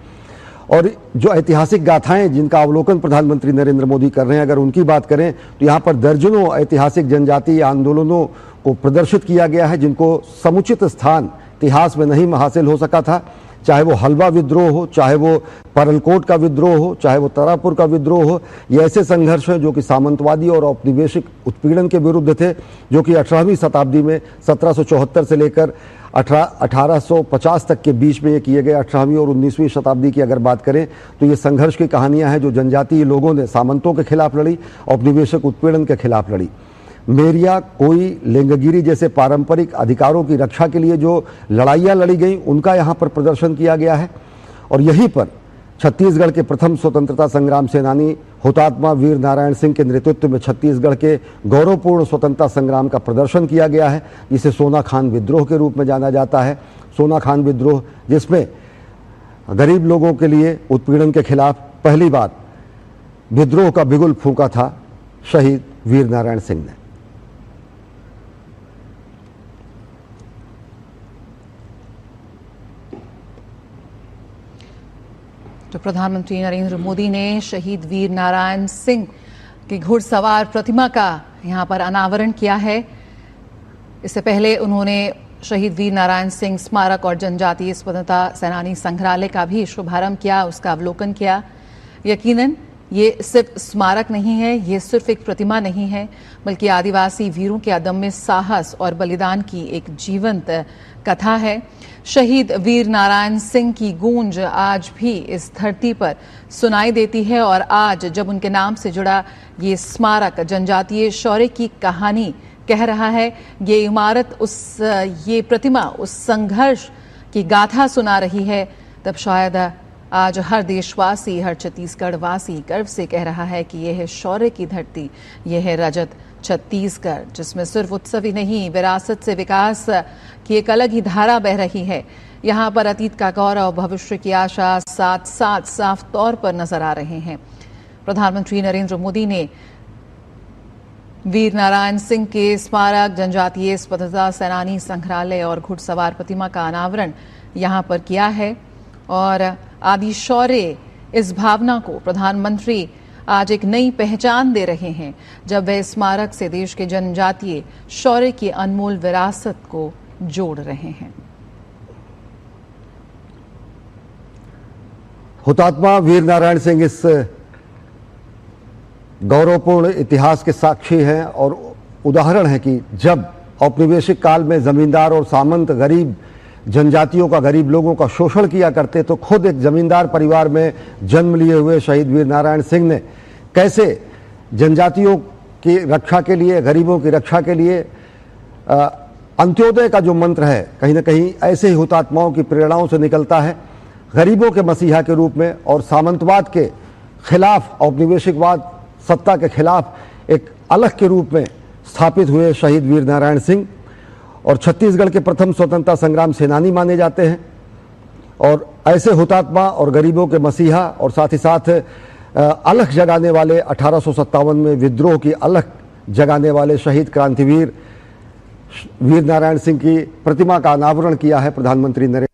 और जो ऐतिहासिक गाथाएं जिनका अवलोकन प्रधानमंत्री नरेंद्र मोदी कर रहे हैं, अगर उनकी बात करें तो यहाँ पर दर्जनों ऐतिहासिक जनजातीय आंदोलनों को प्रदर्शित किया गया है, जिनको समुचित स्थान इतिहास में नहीं हासिल हो सका था। चाहे वो हलवा विद्रोह हो, चाहे वो परलकोट का विद्रोह हो, चाहे वो तारापुर का विद्रोह हो, ये ऐसे संघर्ष हैं जो कि सामंतवादी और औपनिवेशिक उत्पीड़न के विरुद्ध थे, जो कि 18वीं शताब्दी में 1774 से लेकर 1850 तक के बीच में ये किए गए। 18वीं और 19वीं शताब्दी की अगर बात करें तो ये संघर्ष की कहानियां हैं जो जनजातीय लोगों ने सामंतों के खिलाफ लड़ी, औपनिवेशिक उत्पीड़न के खिलाफ लड़ी। मेरिया, कोई, लिंगगिरी जैसे पारंपरिक अधिकारों की रक्षा के लिए जो लड़ाइयाँ लड़ी गई उनका यहाँ पर प्रदर्शन किया गया है। और यहीं पर छत्तीसगढ़ के प्रथम स्वतंत्रता संग्राम सेनानी हुतात्मा वीर नारायण सिंह के नेतृत्व में छत्तीसगढ़ के गौरवपूर्ण स्वतंत्रता संग्राम का प्रदर्शन किया गया है, जिसे सोना खान विद्रोह के रूप में जाना जाता है। सोना खान विद्रोह, जिसमें गरीब लोगों के लिए उत्पीड़न के खिलाफ पहली बार विद्रोह का बिगुल फूंका था शहीद वीर नारायण सिंह ने। तो प्रधानमंत्री नरेंद्र मोदी ने शहीद वीर नारायण सिंह की घुड़सवार प्रतिमा का यहां पर अनावरण किया है। इससे पहले उन्होंने शहीद वीर नारायण सिंह स्मारक और जनजातीय स्वतंत्रता सेनानी संग्रहालय का भी शुभारंभ किया, उसका अवलोकन किया। यकीनन ये सिर्फ स्मारक नहीं है, ये सिर्फ एक प्रतिमा नहीं है, बल्कि आदिवासी वीरों के अदम्य साहस और बलिदान की एक जीवंत कथा है। शहीद वीर नारायण सिंह की गूंज आज भी इस धरती पर सुनाई देती है और आज जब उनके नाम से जुड़ा ये स्मारक जनजातीय शौर्य की कहानी कह रहा है, ये इमारत ये प्रतिमा उस संघर्ष की गाथा सुना रही है, तब शायद आज हर देशवासी, हर छत्तीसगढ़ वासी गर्व से कह रहा है कि यह है शौर्य की धरती, यह है रजत छत्तीसगढ़, जिसमें सिर्फ उत्सव ही नहीं, विरासत से विकास की एक अलग ही धारा बह रही है। यहाँ पर अतीत का गौरव, भविष्य की आशा साथ साथ साफ तौर पर नजर आ रहे हैं। प्रधानमंत्री नरेंद्र मोदी ने वीर नारायण सिंह के स्मारक, जनजातीय स्वतंत्रता सेनानी संग्रहालय और घुड़सवार प्रतिमा का अनावरण यहाँ पर किया है और आदि शौर्य, इस भावना को प्रधानमंत्री आज एक नई पहचान दे रहे हैं, जब वे स्मारक से देश के जनजातीय शौर्य की अनमोल विरासत को जोड़ रहे हैं। हुतात्मा वीर नारायण सिंह इस गौरवपूर्ण इतिहास के साक्षी हैं और उदाहरण है कि जब औपनिवेशिक काल में जमींदार और सामंत गरीब जनजातियों का, गरीब लोगों का शोषण किया करते, तो खुद एक जमींदार परिवार में जन्म लिए हुए शहीद वीर नारायण सिंह ने कैसे जनजातियों की रक्षा के लिए, गरीबों की रक्षा के लिए अंत्योदय का जो मंत्र है, कहीं ना कहीं ऐसे ही हुतात्माओं की प्रेरणाओं से निकलता है। गरीबों के मसीहा के रूप में और सामंतवाद के खिलाफ, औपनिवेशिकवाद सत्ता के खिलाफ एक अलग के रूप में स्थापित हुए शहीद वीर नारायण सिंह और छत्तीसगढ़ के प्रथम स्वतंत्रता संग्राम सेनानी माने जाते हैं। और ऐसे हुतात्मा और गरीबों के मसीहा और साथ ही साथ अलख जगाने वाले, 1857 में विद्रोह की अलख जगाने वाले शहीद क्रांतिवीर वीर नारायण सिंह की प्रतिमा का अनावरण किया है प्रधानमंत्री नरेंद्र